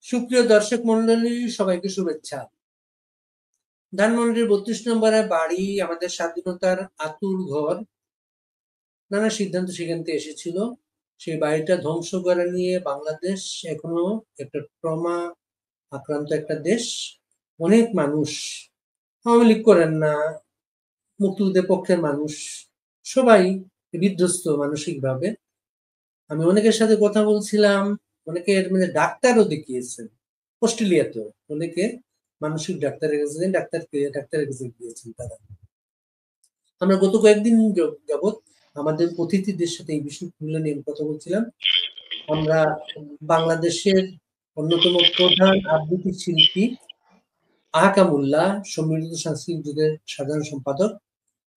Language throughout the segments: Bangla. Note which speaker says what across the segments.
Speaker 1: সুপ্রিয় দর্শক মন্ডলী, সবাইকে শুভেচ্ছা। ধানমন্ডির 32 নম্বরে বাড়ি, আমাদের স্বাধীনতার আতুর ঘর। নানা সিদ্ধান্ত সেখান থেকে এসেছিল। সেই বাড়িটা ধ্বংস করা নিয়ে বাংলাদেশ এখনো একটা ট্রমা আক্রান্ত একটা দেশ। অনেক মানুষ, আওয়ামী লীগ করেন না, মুক্তিযুদ্ধের পক্ষের মানুষ, সবাই বিধ্বস্ত মানসিকভাবে। আমি অনেকের সাথে কথা বলছিলাম, অনেকের মানে ডাক্তারও দেখিয়েছেন অস্ট্রেলিয়াতেও। অনেকে মানসিক ডাক্তারের কাছে ডাক্তারের কাছে গিয়েছেন তারা। আমরা গত কয়েকদিন যাবৎ আমাদের অতিথিদের সাথে এই বিষয়গুলো নিয়ে কথা বলছিলাম। আমরা বাংলাদেশের অন্যতম প্রধান আবৃত্তি শিল্পী আহকামুল্লাহ, সম্মিলিত সাংস্কৃতিক যুগের সাধারণ সম্পাদক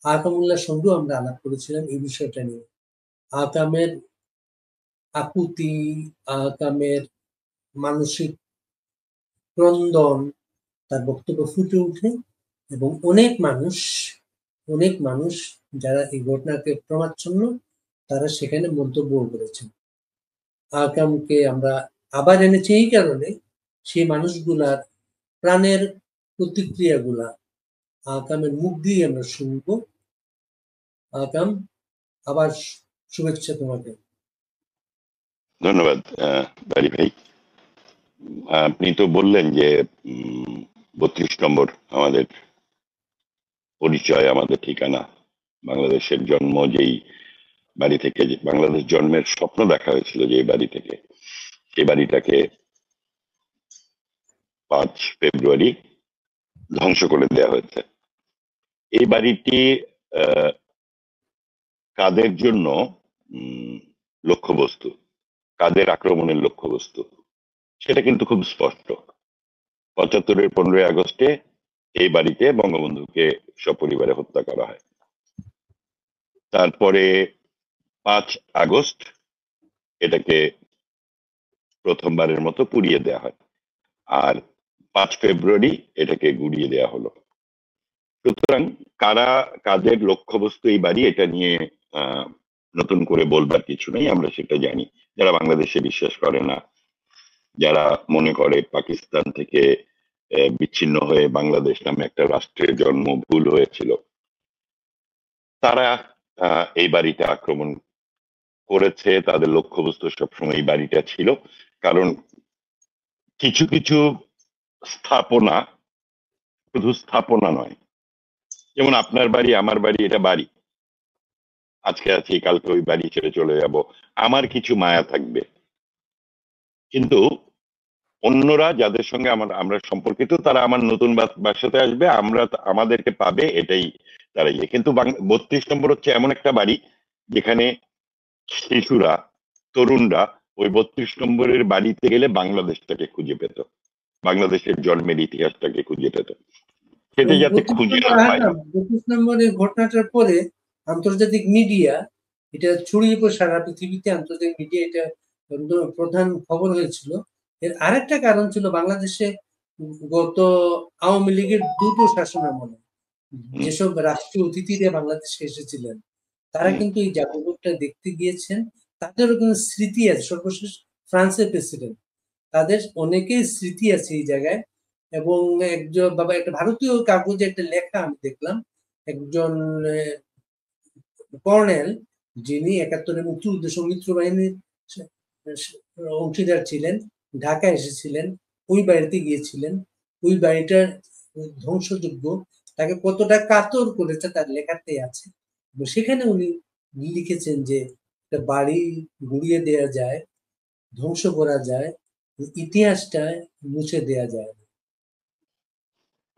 Speaker 1: আহকামুল্লাহর সঙ্গেও আমরা আলাপ করেছিলাম এই বিষয়টা নিয়ে। আহকামের আকুতি, আহকামের মানসিক ক্রন্দন, তার বক্তব্য ফুটে ওঠে এবং অনেক মানুষ যারা এই ঘটনাকে প্রমাচ্ছন্ন, তারা সেখানে মন্তব্য করেছেন। আহকামকে আমরা আবার এনেছি এই কারণে, সেই মানুষগুলার প্রাণের প্রতিক্রিয়াগুলা আহকামের মুখ দিয়ে আমরা শুনবো। আহকাম, আবার শুভেচ্ছা তোমাকে।
Speaker 2: ধন্যবাদ বাড়ি ভাই। আপনি তো বললেন যে 32 নম্বর আমাদের পরিচয়, আমাদের ঠিকানা, বাংলাদেশের জন্ম যেই বাড়ি থেকে, যে বাংলাদেশ জন্মের স্বপ্ন দেখা হয়েছিল যে বাড়ি থেকে, সেই বাড়িটাকে 5 ফেব্রুয়ারি ধ্বংস করে দেওয়া হয়েছে। এই বাড়িটি কাদের জন্য লক্ষ্যবস্তু, কাদের আক্রমণের লক্ষ্যবস্তু, সেটা কিন্তু খুব স্পষ্ট। 75-এর 15ই আগস্টে এই বাড়িতে বঙ্গবন্ধুকে সপরিবারে হত্যা করা হয়। তারপরে 5 আগস্ট এটাকে প্রথমবারের মতো পুড়িয়ে দেওয়া হয়, আর 5 ফেব্রুয়ারি এটাকে গুড়িয়ে দেওয়া হলো। সুতরাং কারা কাদের লক্ষ্যবস্তু এই বাড়ি, এটা নিয়ে নতুন করে বলবার কিছু নেই, আমরা সেটা জানি। যারা বাংলাদেশে বিশ্বাস করে না, যারা মনে করে পাকিস্তান থেকে বিচ্ছিন্ন হয়ে বাংলাদেশ নামে একটা রাষ্ট্রের জন্ম ভুল হয়েছিল, তারা এই বাড়িটা আক্রমণ করেছে। তাদের লক্ষ্যবস্তু সবসময় এই বাড়িটা ছিল। কারণ কিছু কিছু স্থাপনা শুধু স্থাপনা নয়, যেমন আপনার বাড়ি, আমার বাড়ি, এটা বাড়ি। আজকে আছি, কালকে ওই বাড়ি ছেড়ে চলে যাব, আমার কিছু মায়া থাকবে। কিন্তু অন্যরা যাদের সঙ্গে আমরা সম্পর্কিত, তারা আমার নতুন বাসাতে আসবে, আমাদেরকে পাবে, এটাই তারা ইয়ে। কিন্তু 32 নম্বর হচ্ছে এমন একটা বাড়ি যেখানে শিশুরা, তরুণরা ওই 32 নম্বরের বাড়িতে গেলে বাংলাদেশটাকে খুঁজে পেত, বাংলাদেশের জন্মের ইতিহাসটাকে খুঁজে পেত। সেটা যাতে খুঁজে না পায়।
Speaker 1: 32 নম্বরের ঘটনাটার পরে আন্তর্জাতিক মিডিয়া এটা ছড়িয়ে পড়ে সারা পৃথিবীতে। আন্তর্জাতিক মিডিয়া এটা প্রধান খবর হয়েছিল। এর আরেকটা কারণ ছিল বাংলাদেশে গত আওয়ামী লীগের দুটো শাসন আমলে যেসব রাষ্ট্রীয় অতিথিরা বাংলাদেশে এসেছিলেন, তারা কিন্তু এই জাদুঘরটা দেখতে গিয়েছেন। তাদেরও কিন্তু স্মৃতি আছে। সর্বশেষ ফ্রান্সের প্রেসিডেন্ট, তাদের অনেকেই স্মৃতি আছে এই জায়গায়। এবং একজন বাবা, একটা ভারতীয় কাগজে একটা লেখা আমি দেখলাম, একজন কর্নেল, যিনি 71-এর মুক্তিযুদ্ধে সৌমিত্র বাহিনীর অংশীদার ছিলেন, ঢাকা এসেছিলেন, ওই বাড়িতে গিয়েছিলেন। ওই বাড়িটার ধ্বংসযোগ্য তাকে কতটা কাতর করেছে তার লেখাতেই আছে। সেখানে উনি লিখেছেন যে একটা বাড়ি গুড়িয়ে দেয়া যায়, ধ্বংস করা যায়, ইতিহাসটা মুছে দেয়া যায়।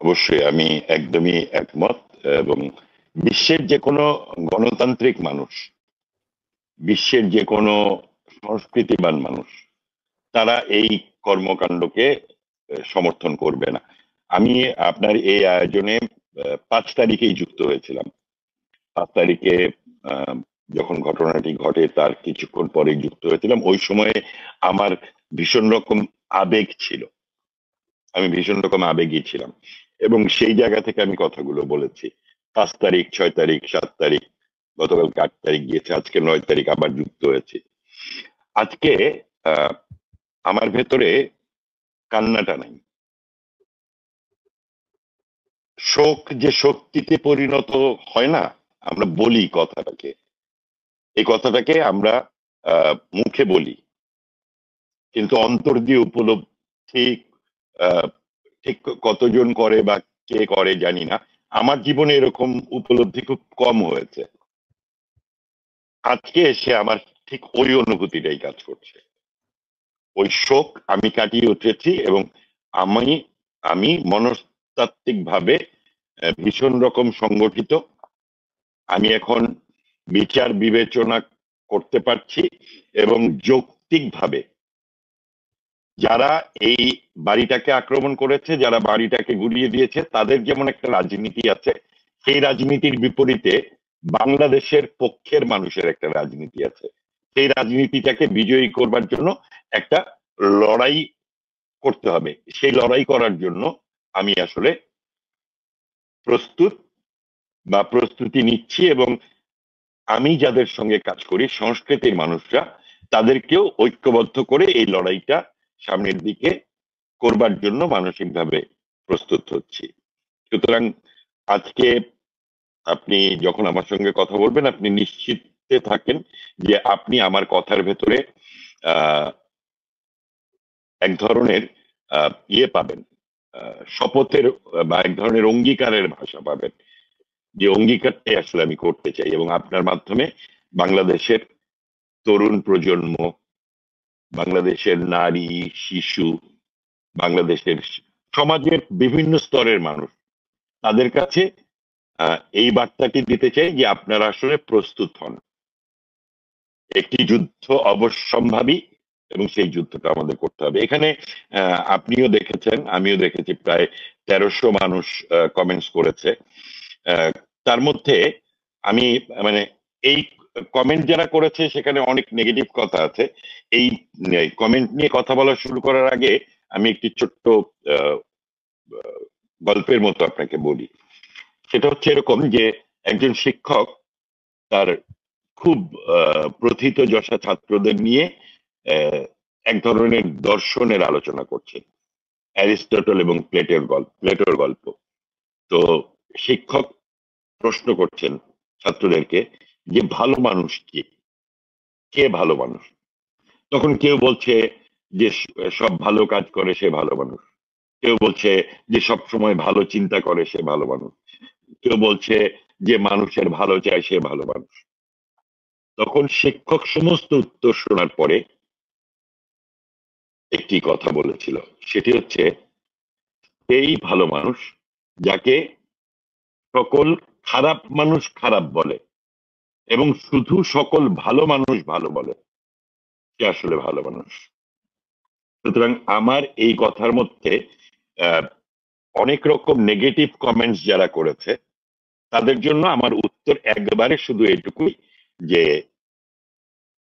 Speaker 2: অবশ্যই আমি একদমই একমত। এবং বিশ্বের যে কোনো গণতান্ত্রিক মানুষ, বিশ্বের যে কোনো সংস্কৃতিবান মানুষ, তারা এই কর্মকাণ্ডকে সমর্থন করবে না। আমি আপনার এই আয়োজনে 5 তারিখেই যুক্ত হয়েছিলাম। 5 তারিখে যখন ঘটনাটি ঘটে তার কিছুক্ষণ পরে যুক্ত হয়েছিলাম। ওই সময়ে আমার ভীষণ রকম আবেগ ছিল, আমি ভীষণ রকম আবেগী ছিলাম, এবং সেই জায়গা থেকে আমি কথাগুলো বলেছি। 5 তারিখ, 6 তারিখ, 7 তারিখ, গতকাল 8 তারিখ গিয়েছে, আজকে 9 তারিখ আবার যুক্ত হয়েছে। আজকে আমার ভেতরে কান্নাটা নাই। শোক যে শক্তিতে পরিণত হয় না, আমরা বলি কথাটাকে, এই কথাটাকে আমরা মুখে বলি, কিন্তু অন্তর দিয়ে উপলব্ধি আহ, ঠিক কতজন করে বা কে করে জানি না। আমার জীবনে এরকম উপলব্ধি খুব কম হয়েছে। আজকে এসে আমার ঠিক ওই অনুভূতিটাই কাজ করছে। ওই শোক আমি কাটিয়ে উঠেছি এবং আমি আমি মনস্তাত্ত্বিক ভাবে ভীষণ রকম সংগঠিত। আমি এখন বিচার বিবেচনা করতে পারছি এবং যৌক্তিকভাবে যারা এই বাড়িটাকে আক্রমণ করেছে, যারা বাড়িটাকে গুড়িয়ে দিয়েছে, তাদের যেমন একটা রাজনীতি আছে, সেই রাজনীতির বিপরীতে বাংলাদেশের পক্ষের মানুষের একটা রাজনীতি আছে। সেই রাজনীতিটাকে বিজয়ী করবার জন্য একটা লড়াই করতে হবে। সেই লড়াই করার জন্য আমি আসলে প্রস্তুত বা প্রস্তুতি নিচ্ছি, এবং আমি যাদের সঙ্গে কাজ করি সংস্কৃতির মানুষরা, তাদেরকেও ঐক্যবদ্ধ করে এই লড়াইটা সামনের দিকে করবার জন্য মানসিকভাবে প্রস্তুত হচ্ছি। সুতরাং আজকে আপনি যখন আমার সঙ্গে কথা বলবেন, আপনি নিশ্চিতে থাকেন যে আপনি আমার কথার ভেতরে আহ এক ধরনের ইয়ে পাবেন, শপথের বা এক ধরনের অঙ্গীকারের ভাষা পাবেন, যে অঙ্গীকারটাই আসলে আমি করতে চাই। এবং আপনার মাধ্যমে বাংলাদেশের তরুণ প্রজন্ম, বাংলাদেশের নারী, শিশু, বাংলাদেশের সমাজের বিভিন্ন স্তরের মানুষ, তাদের কাছে এই বার্তাটি দিতে চাই যে আপনারা আসলে প্রস্তুত হন। একটি যুদ্ধ অবশ্যম্ভাবী এবং সেই যুদ্ধটা আমাদের করতে হবে। এখানে আপনিও দেখেছেন, আমিও দেখেছি, প্রায় 1300 মানুষ কমেন্টস করেছে। তার মধ্যে আমি মানে এই কমেন্ট যারা করেছে সেখানে অনেক নেগেটিভ কথা আছে। এই কমেন্ট নিয়ে কথা বলা শুরু করার আগে আমি একটি ছোট্ট আহ, গল্পের মতো আপনাকে বলি। সেটা হচ্ছে এরকম যে একজন শিক্ষক তার খুব প্রথিত যশা ছাত্রদের নিয়ে আহ, এক ধরনের দর্শনের আলোচনা করছে, অ্যারিস্টটল এবং প্লেটোর গল্প। তো শিক্ষক প্রশ্ন করছেন ছাত্রদেরকে যে ভালো মানুষ কি, কে ভালো মানুষ? তখন কেউ বলছে যে সব ভালো কাজ করে সে ভালো মানুষ, কেউ বলছে যে সব সময় ভালো চিন্তা করে সে ভালো মানুষ, কেউ বলছে যে মানুষের ভালো চায় সে ভালো মানুষ। তখন শিক্ষক সমস্ত উত্তর শোনার পরে একটি কথা বলেছিল, সেটি হচ্ছে এই ভালো মানুষ যাকে সকল খারাপ মানুষ খারাপ বলে এবং শুধু সকল ভালো মানুষ ভালো বলে, সে আসলে ভালো মানুষ। সুতরাং আমার এই কথার মধ্যে আহ, অনেক রকম নেগেটিভ কমেন্টস যারা করেছে তাদের জন্য আমার উত্তর একবারে শুধু এটুকুই যে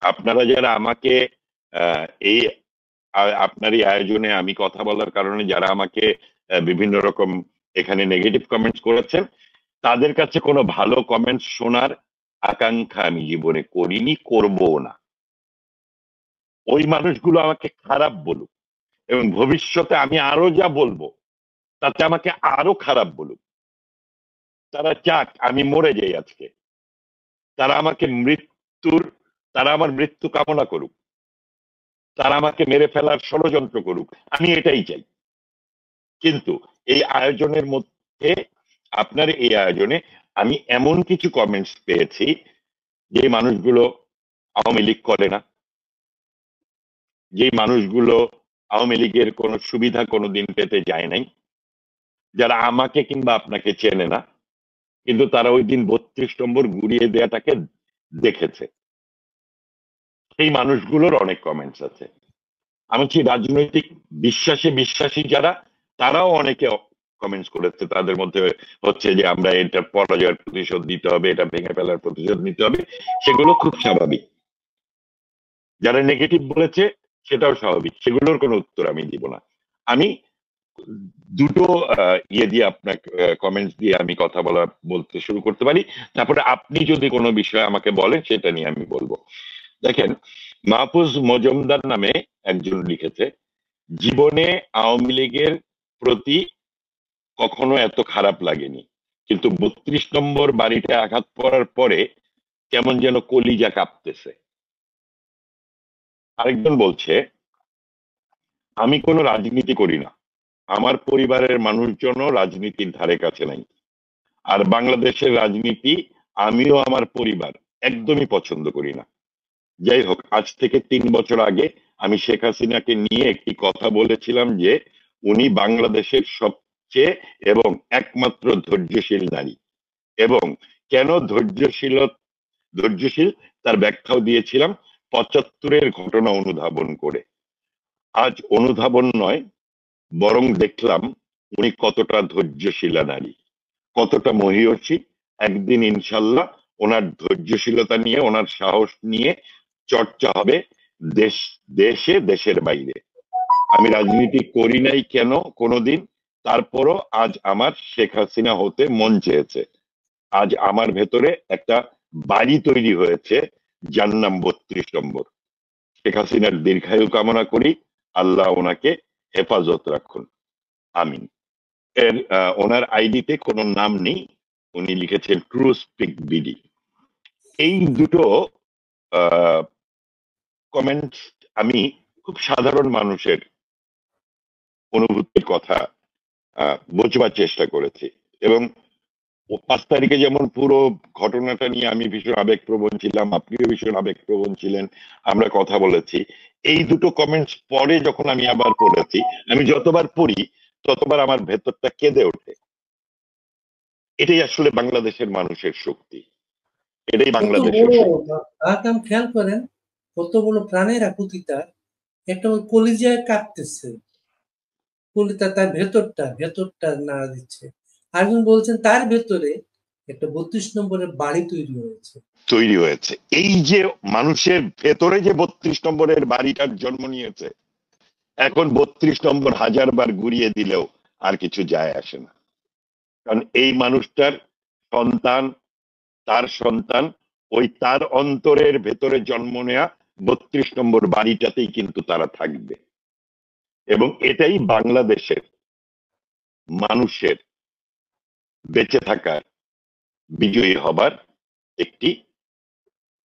Speaker 2: আপনারা যারা আমাকে আহ, এই আপনার এই আয়োজনে আমি কথা বলার কারণে যারা আমাকে বিভিন্ন রকম এখানে নেগেটিভ কমেন্টস করেছেন, তাদের কাছে কোনো ভালো কমেন্টস শোনার আকাঙ্ক্ষা আমি জীবনে করিনি, করবও না। ওই মানুষগুলো আমাকে খারাপ বলুক এবং ভবিষ্যতে আমি আরো যা বলবো তাতে আমাকে আরো খারাপ বলুক। তারা চাক আমি মরে যাই আজকে, তারা আমাকে তারা আমার মৃত্যু কামনা করুক, তারা আমাকে মেরে ফেলার ষড়যন্ত্র করুক, আমি এটাই চাই। কিন্তু এই আয়োজনের মধ্যে, আপনার এই আয়োজনে আমি এমন কিছু কমেন্টস পেয়েছি যে মানুষগুলো আওয়ামী লীগ করে না, যে মানুষগুলো আওয়ামী লীগের কোনো সুবিধা কোনোদিন পেতে যায় নাই, যারা আমাকে কিংবা আপনাকে চেনে না, কিন্তু তারা ওই দিন 32 নম্বর গুড়িয়ে দেওয়াটাকে দেখেছে। সেই মানুষগুলোর অনেক কমেন্টস আছে। আমি কি রাজনৈতিক বিশ্বাসী যারা, তারাও অনেকে কমেন্টস করেছে। তাদের মধ্যে হচ্ছে যে আমরা এটা পরাজয়ের প্রতিশোধ নিতে হবে, এটা ভেঙে ফেলার প্রতিশোধ নিতে হবে, সেগুলো খুব স্বাভাবিক। যারা নেগেটিভ বলেছে সেটাও স্বাভাবিক, সেগুলোর কোনো উত্তর আমি দিব না। আমি দুটো ইয়ে দিয়ে আপনাকে কমেন্টস দিয়ে আমি কথা বলতে শুরু করতে পারি, তারপরে আপনি যদি কোনো বিষয় আমাকে বলেন সেটা নিয়ে আমি বলবো। দেখেন, মাহফুজ মজুমদার নামে একজন লিখেছে জীবনে আওয়ামী লীগের প্রতি কখনো এত খারাপ লাগেনি, কিন্তু 32 নম্বর বাড়িতে আঘাত পড়ার পরে কেমন যেন কলিজা কাঁপতেছে। আরেকজন বলছে, আমি কোনো রাজনীতি করি না, আমার পরিবারের মানুষজনও রাজনীতির ধারে কাছে নাই, আর বাংলাদেশের রাজনীতি আমিও আমার পরিবার একদমই পছন্দ করি না। যাই হোক, আজ থেকে 3 বছর আগে আমি শেখ হাসিনাকে নিয়ে একটি কথা বলেছিলাম যে উনি বাংলাদেশের সবচেয়ে এবং একমাত্র ধৈর্যশীল নারী, এবং কেন ধৈর্যশীল তার ব্যাখ্যাও দিয়েছিলাম 75-এর ঘটনা অনুধাবন করে। আজ অনুধাবন নয়, বরং দেখলাম উনি কতটা ধৈর্যশীলা নারী, কতটা মহিয়সী। একদিন ইনশাল্লাহ ওনার ধৈর্যশীলতা নিয়ে, ওনার সাহস নিয়ে চর্চা হবে দেশ দেশে, দেশের বাইরে। আমি রাজনীতি করি নাই কেন কোনোদিন, তারপরও আজ আমার শেখ হাসিনা হতে মন চেয়েছে। আজ আমার ভেতরে একটা বাড়ি তৈরি হয়েছে, যার নাম 32 নম্বর। শেখ হাসিনার দীর্ঘায়ু কামনা করি, আল্লাহ ওনাকে হেফাজত রাখুন, আমিন। ওনার আইডিতে কোনো নাম নেই, উনি লিখেছেন ট্রু স্পিক বিডি। এই দুটো কমেন্টস আমি খুব সাধারণ মানুষের অনুভূতির কথা বোঝবার চেষ্টা করেছি, এবং 5 তারিখে যেমন পুরো ঘটনাটা নিয়ে আমি ভীষণ আবেগপ্রবণ ছিলাম, আপনিও ভীষণ আবেগপ্রবণ ছিলেন, আমরা কথা বলেছি। এই দুটো কমেন্টস পরে যখন আমি আবার পড়েছি, আমি যতবার পড়ি ততবার আমার ভেতরটা কেঁদে ওঠে। এটাই আসলে বাংলাদেশের মানুষের শক্তি, এটাই
Speaker 1: কত
Speaker 2: বাংলাদেশের
Speaker 1: বড়
Speaker 2: শক্তি।
Speaker 1: আকাম, খেয়াল করেন কত বড় প্রাণের আকুতি তার। একটা ওই কলিজায় কাঁপতেছে, কলিতা তার ভেতরটা নাড়া দিচ্ছে। আরেকজন বলছেন তার ভেতরে একটা 32 নম্বরের বাড়ি
Speaker 2: তৈরি হয়েছে। এই যে মানুষের ভেতরে যে 32 নম্বরের বাড়িটার জন্ম নিয়েছে, এখন 32 নম্বর 1000 বার ঘুরিয়ে দিলেও আর কিছু যায় আসে না। কারণ এই মানুষটার সন্তান, তার সন্তান, ওই তার অন্তরের ভেতরে জন্ম নেয়া 32 নম্বর বাড়িটাতেই কিন্তু তারা থাকবে। এবং এটাই বাংলাদেশের মানুষের বেঁচে থাকার, বিজয়ী হবার একটি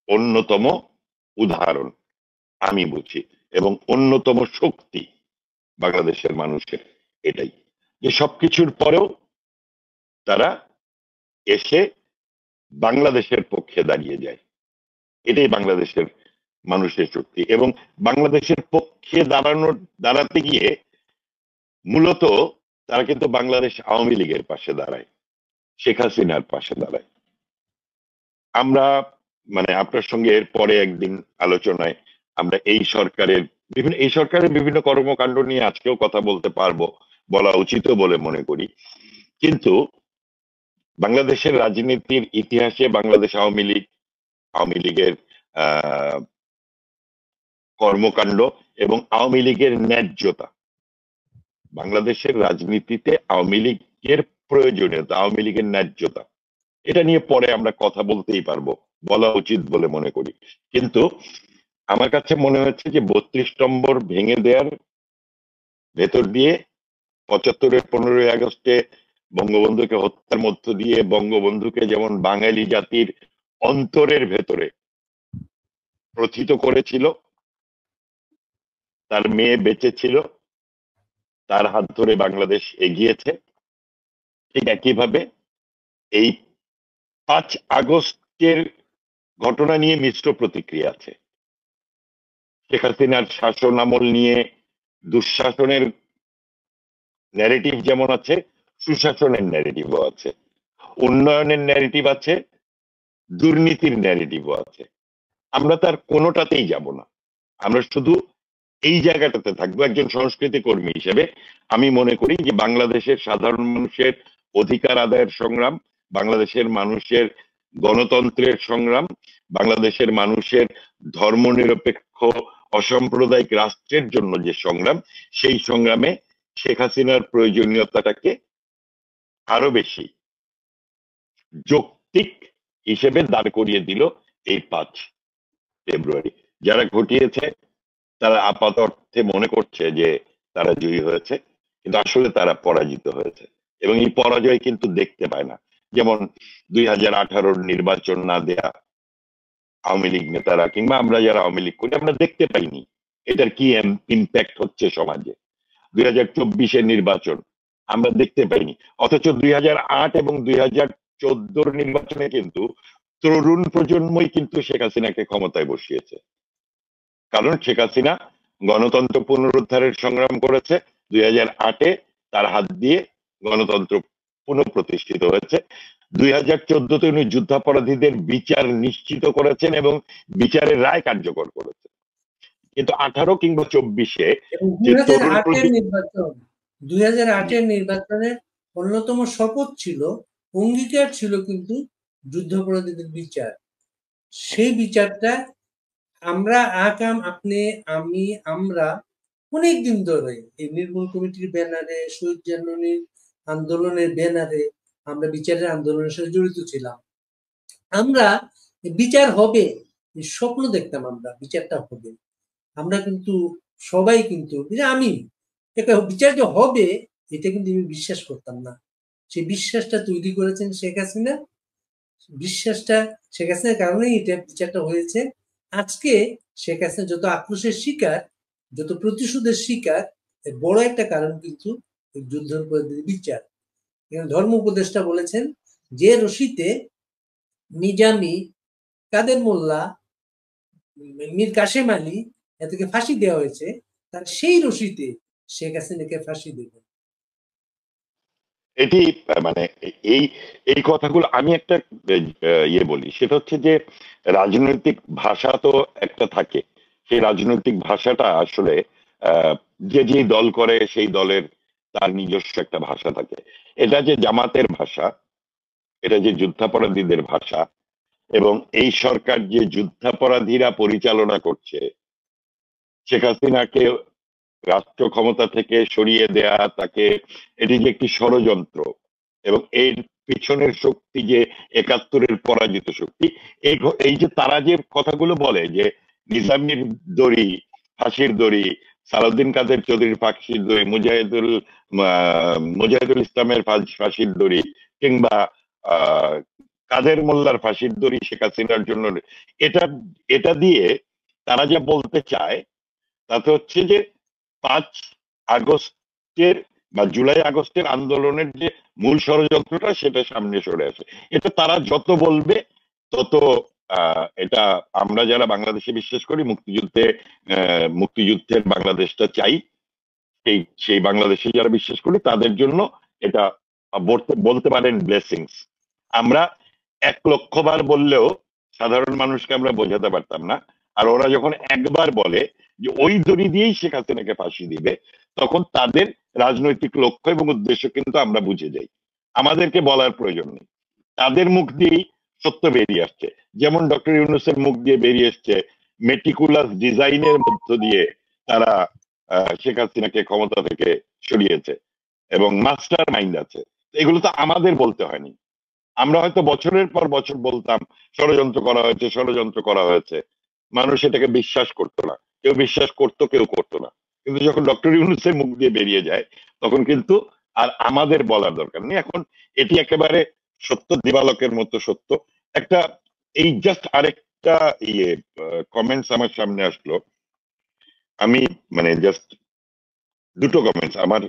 Speaker 2: অন্যতম উদাহরণ আমি বুঝি, এবং অন্যতম শক্তি বাংলাদেশের মানুষের এটাই, যে সবকিছুর পরেও তারা এসে বাংলাদেশের পক্ষে দাঁড়িয়ে যায়। এটাই বাংলাদেশের মানুষের শক্তি। এবং বাংলাদেশের পক্ষে দাঁড়াতে গিয়ে মূলত তারা কিন্তু বাংলাদেশ আওয়ামী লীগের পাশে দাঁড়ায়, শেখ হাসিনার পাশে দাঁড়ায়। আমরা মানে আপনার সঙ্গে এর পরে একদিন আলোচনায় আমরা এই সরকারের বিভিন্ন কর্মকাণ্ড নিয়ে আজকেও কথা বলতে পারবো, বলা উচিত বলে মনে করি। কিন্তু বাংলাদেশের রাজনীতির ইতিহাসে বাংলাদেশ আওয়ামী লীগের কর্মকাণ্ড এবং আওয়ামী লীগের ন্যায্যতা, বাংলাদেশের রাজনীতিতে আওয়ামী লীগের প্রয়োজনীয়তা, আওয়ামী লীগের ন্যায্যতা, এটা নিয়ে পরে আমরা কথা বলতেই পারবো, বলা উচিত বলে মনে করি। কিন্তু আমার কাছে মনে হচ্ছে যে 32 নম্বর ভেঙে দেওয়ার ভেতর দিয়ে 75-এর 15ই আগস্টে বঙ্গবন্ধুকে হত্যার মধ্য দিয়ে বঙ্গবন্ধুকে যেমন বাঙালি জাতির অন্তরের ভেতরে প্রথিত করেছিল, তার মেয়ে বেঁচে ছিল, তার হাত ধরে বাংলাদেশ এগিয়েছে, ঠিক একইভাবে এই 5 আগস্টের ঘটনা নিয়ে মিশ্র প্রতিক্রিয়া আছে। শেখ হাসিনার শাসন আমল নিয়ে দুঃশাসনের ন্যারেটিভ যেমন আছে, সুশাসনের ন্যারেটিভও আছে, উন্নয়নের ন্যারেটিভ আছে, দুর্নীতির ন্যারেটিভও আছে। আমরা তার কোনোটাতেই যাব না, আমরা শুধু এই জায়গাটাতে থাকবো। একজন সংস্কৃতি কর্মী হিসেবে আমি মনে করি যে বাংলাদেশের সাধারণ মানুষের অধিকার আদায়ের সংগ্রাম, বাংলাদেশের মানুষের গণতন্ত্রের সংগ্রাম, বাংলাদেশের মানুষের ধর্মনিরপেক্ষ অসাম্প্রদায়িক রাষ্ট্রের জন্য যে সংগ্রাম, সেই সংগ্রামে শেখ হাসিনার প্রয়োজনীয়তাটাকে আরো বেশি যৌক্তিক হিসেবে দাঁড় করিয়ে দিল এই 5 ফেব্রুয়ারি। যারা ঘটিয়েছে তারা আপাত অর্থে মনে করছে যে তারা জয়ী হয়েছে, কিন্তু আসলে তারা পরাজিত হয়েছে। এবং এই পরাজয় কিন্তু দেখতে পায় না। যেমন 2018 নির্বাচন না দেয়া আওয়ামী লীগ নেতারা কিংবা আমরা যারা আওয়ামী লীগ করি আমরা দেখতে পাইনি এটার কি ইম্প্যাক্ট হচ্ছে সমাজে। 2024 নির্বাচন আমরা দেখতে পাইনি, অথচ 2008 এবং 2014 নির্বাচনে কিন্তু তরুণ প্রজন্মই কিন্তু শেখ হাসিনাকে ক্ষমতায় বসিয়েছে। কারণ শেখ হাসিনা গণতন্ত্র পুনরুদ্ধারের সংগ্রাম করেছে। 2008-এ তার হাত দিয়ে গণতন্ত্র পুনঃপ্রতিষ্ঠিত হয়েছে। 2014-তে উনি যুদ্ধাপরাধীদের বিচার নিশ্চিত করেছেন এবং বিচারের রায় কার্যকর করেছেন। কিন্তু 18 কিংবা 24-এ
Speaker 1: এবং
Speaker 2: যে তরুণ
Speaker 1: 2008-এর নির্বাচনের অন্যতম শপথ ছিল, অঙ্গীকার ছিল কিন্তু যুদ্ধাপরাধীদের বিচার। সেই বিচারটা আমরা আপনি, আমি, আমরা অনেকদিন ধরে এই নির্মূল কমিটির ব্যানারে, শহীদ জার্মানির আন্দোলনের ব্যানারে আমরা বিচারের আন্দোলনের সাথে জড়িত ছিলাম। আমরা বিচার হবে স্বপ্ন দেখতাম, আমরা বিচারটা হবে। আমরা কিন্তু সবাই কিন্তু আমি বিচার যে হবে এটা কিন্তু আমি বিশ্বাস করতাম না। সেই বিশ্বাসটা তৈরি করেছেন শেখ হাসিনা। বিশ্বাসটা শেখ হাসিনার কারণেই এটা বিচারটা হয়েছে। আজকে শেখ হাসিনা যত আক্রোশের শিকার, যত প্রতিশোধের শিকার, বড় একটা কারণ কিন্তু যুদ্ধের বিচার। ধর্ম উপদেষ্টা বলেছেন যে রশিতে নিজামী, কাদের মোল্লা, মীর কাশেম আলী এদেরকে ফাঁসি দেওয়া হয়েছে, তার সেই রশিতে শেখ হাসিনাকে ফাঁসি দেবেন।
Speaker 2: এটি মানে এই এই কথাগুলো আমি একটা ইয়ে বলি, সেটা হচ্ছে যে রাজনৈতিক ভাষা তো একটা থাকে। সেই রাজনৈতিক ভাষাটা আসলে যে যে দল করে সেই দলের তার নিজস্ব একটা ভাষা থাকে। এটা যে জামাতের ভাষা, এটা যে যুদ্ধাপরাধীদের ভাষা, এবং এই সরকার যে যুদ্ধাপরাধীরা পরিচালনা করছে, শেখ হাসিনাকে রাষ্ট্র ক্ষমতা থেকে সরিয়ে দেয়া, তাকে, এটি যে একটি ষড়যন্ত্র এবং এর পিছনের শক্তি যে 71-এর পরাজিত শক্তি। এই এই যে তারা যে কথাগুলো বলে যে নিজামীর দড়ি, ফাঁসির দড়ি, সালাউদ্দিন কাদের চৌধুরীর ফাঁসির দড়ি, মুজাহিদুল ইসলামের ফাঁসির দড়ি, কিংবা আহ কাদের মোল্লার ফাঁসির দড়ি শেখ হাসিনার জন্য, এটা এটা দিয়ে তারা যা বলতে চায় তাতে হচ্ছে যে 5 আগস্টের বা জুলাই আগস্টের আন্দোলনের যে মূল ষড়যন্ত্রটা সেটা সামনে সরে আসে। এটা তারা যত বলবে তত এটা আমরা যারা বাংলাদেশে বিশ্বাস করি, মুক্তিযুদ্ধের বাংলাদেশটা চাই, সেই বাংলাদেশে যারা বিশ্বাস করি তাদের জন্য এটা বলতে পারেন ব্লেসিংস। আমরা 1,00,000 বার বললেও সাধারণ মানুষকে আমরা বোঝাতে পারতাম না। আর ওরা যখন একবার বলে যে ওই দড়ি দিয়েই শেখ হাসিনাকে ফাঁসি দিবে, তখন তাদের রাজনৈতিক লক্ষ্য এবং উদ্দেশ্য কিন্তু আমরা বুঝে যাই, আমাদেরকে বলার প্রয়োজন নেই। তাদের মুখ দিয়েই সত্য বেরিয়ে আসছে। যেমন ডক্টর ইউনূসের মুখ দিয়ে বেরিয়ে এসছে মেটিকুলাস ডিজাইনের মধ্য দিয়ে তারা শেখ হাসিনাকে ক্ষমতা থেকে সরিয়েছে এবং মাস্টার মাইন্ড আছে। এগুলো তো আমাদের বলতে হয়নি। আমরা হয়তো বছরের পর বছর বলতাম ষড়যন্ত্র করা হয়েছে, ষড়যন্ত্র করা হয়েছে, মানুষ এটাকে বিশ্বাস করতো না, কেউ বিশ্বাস করতো কেউ করতো না। কিন্তু যখন ডক্টর ইউনূসের মুখ দিয়ে বেরিয়ে যায় তখন কিন্তু আর আমাদের বলার দরকার নেই। এখন এটি একেবারে সত্য, দিবালকের মতো সত্য। একটা এই জাস্ট আরেকটা ইয়ে কমেন্টস আমার সামনে আসলো, আমি মানে জাস্ট দুটো কমেন্টস আমার,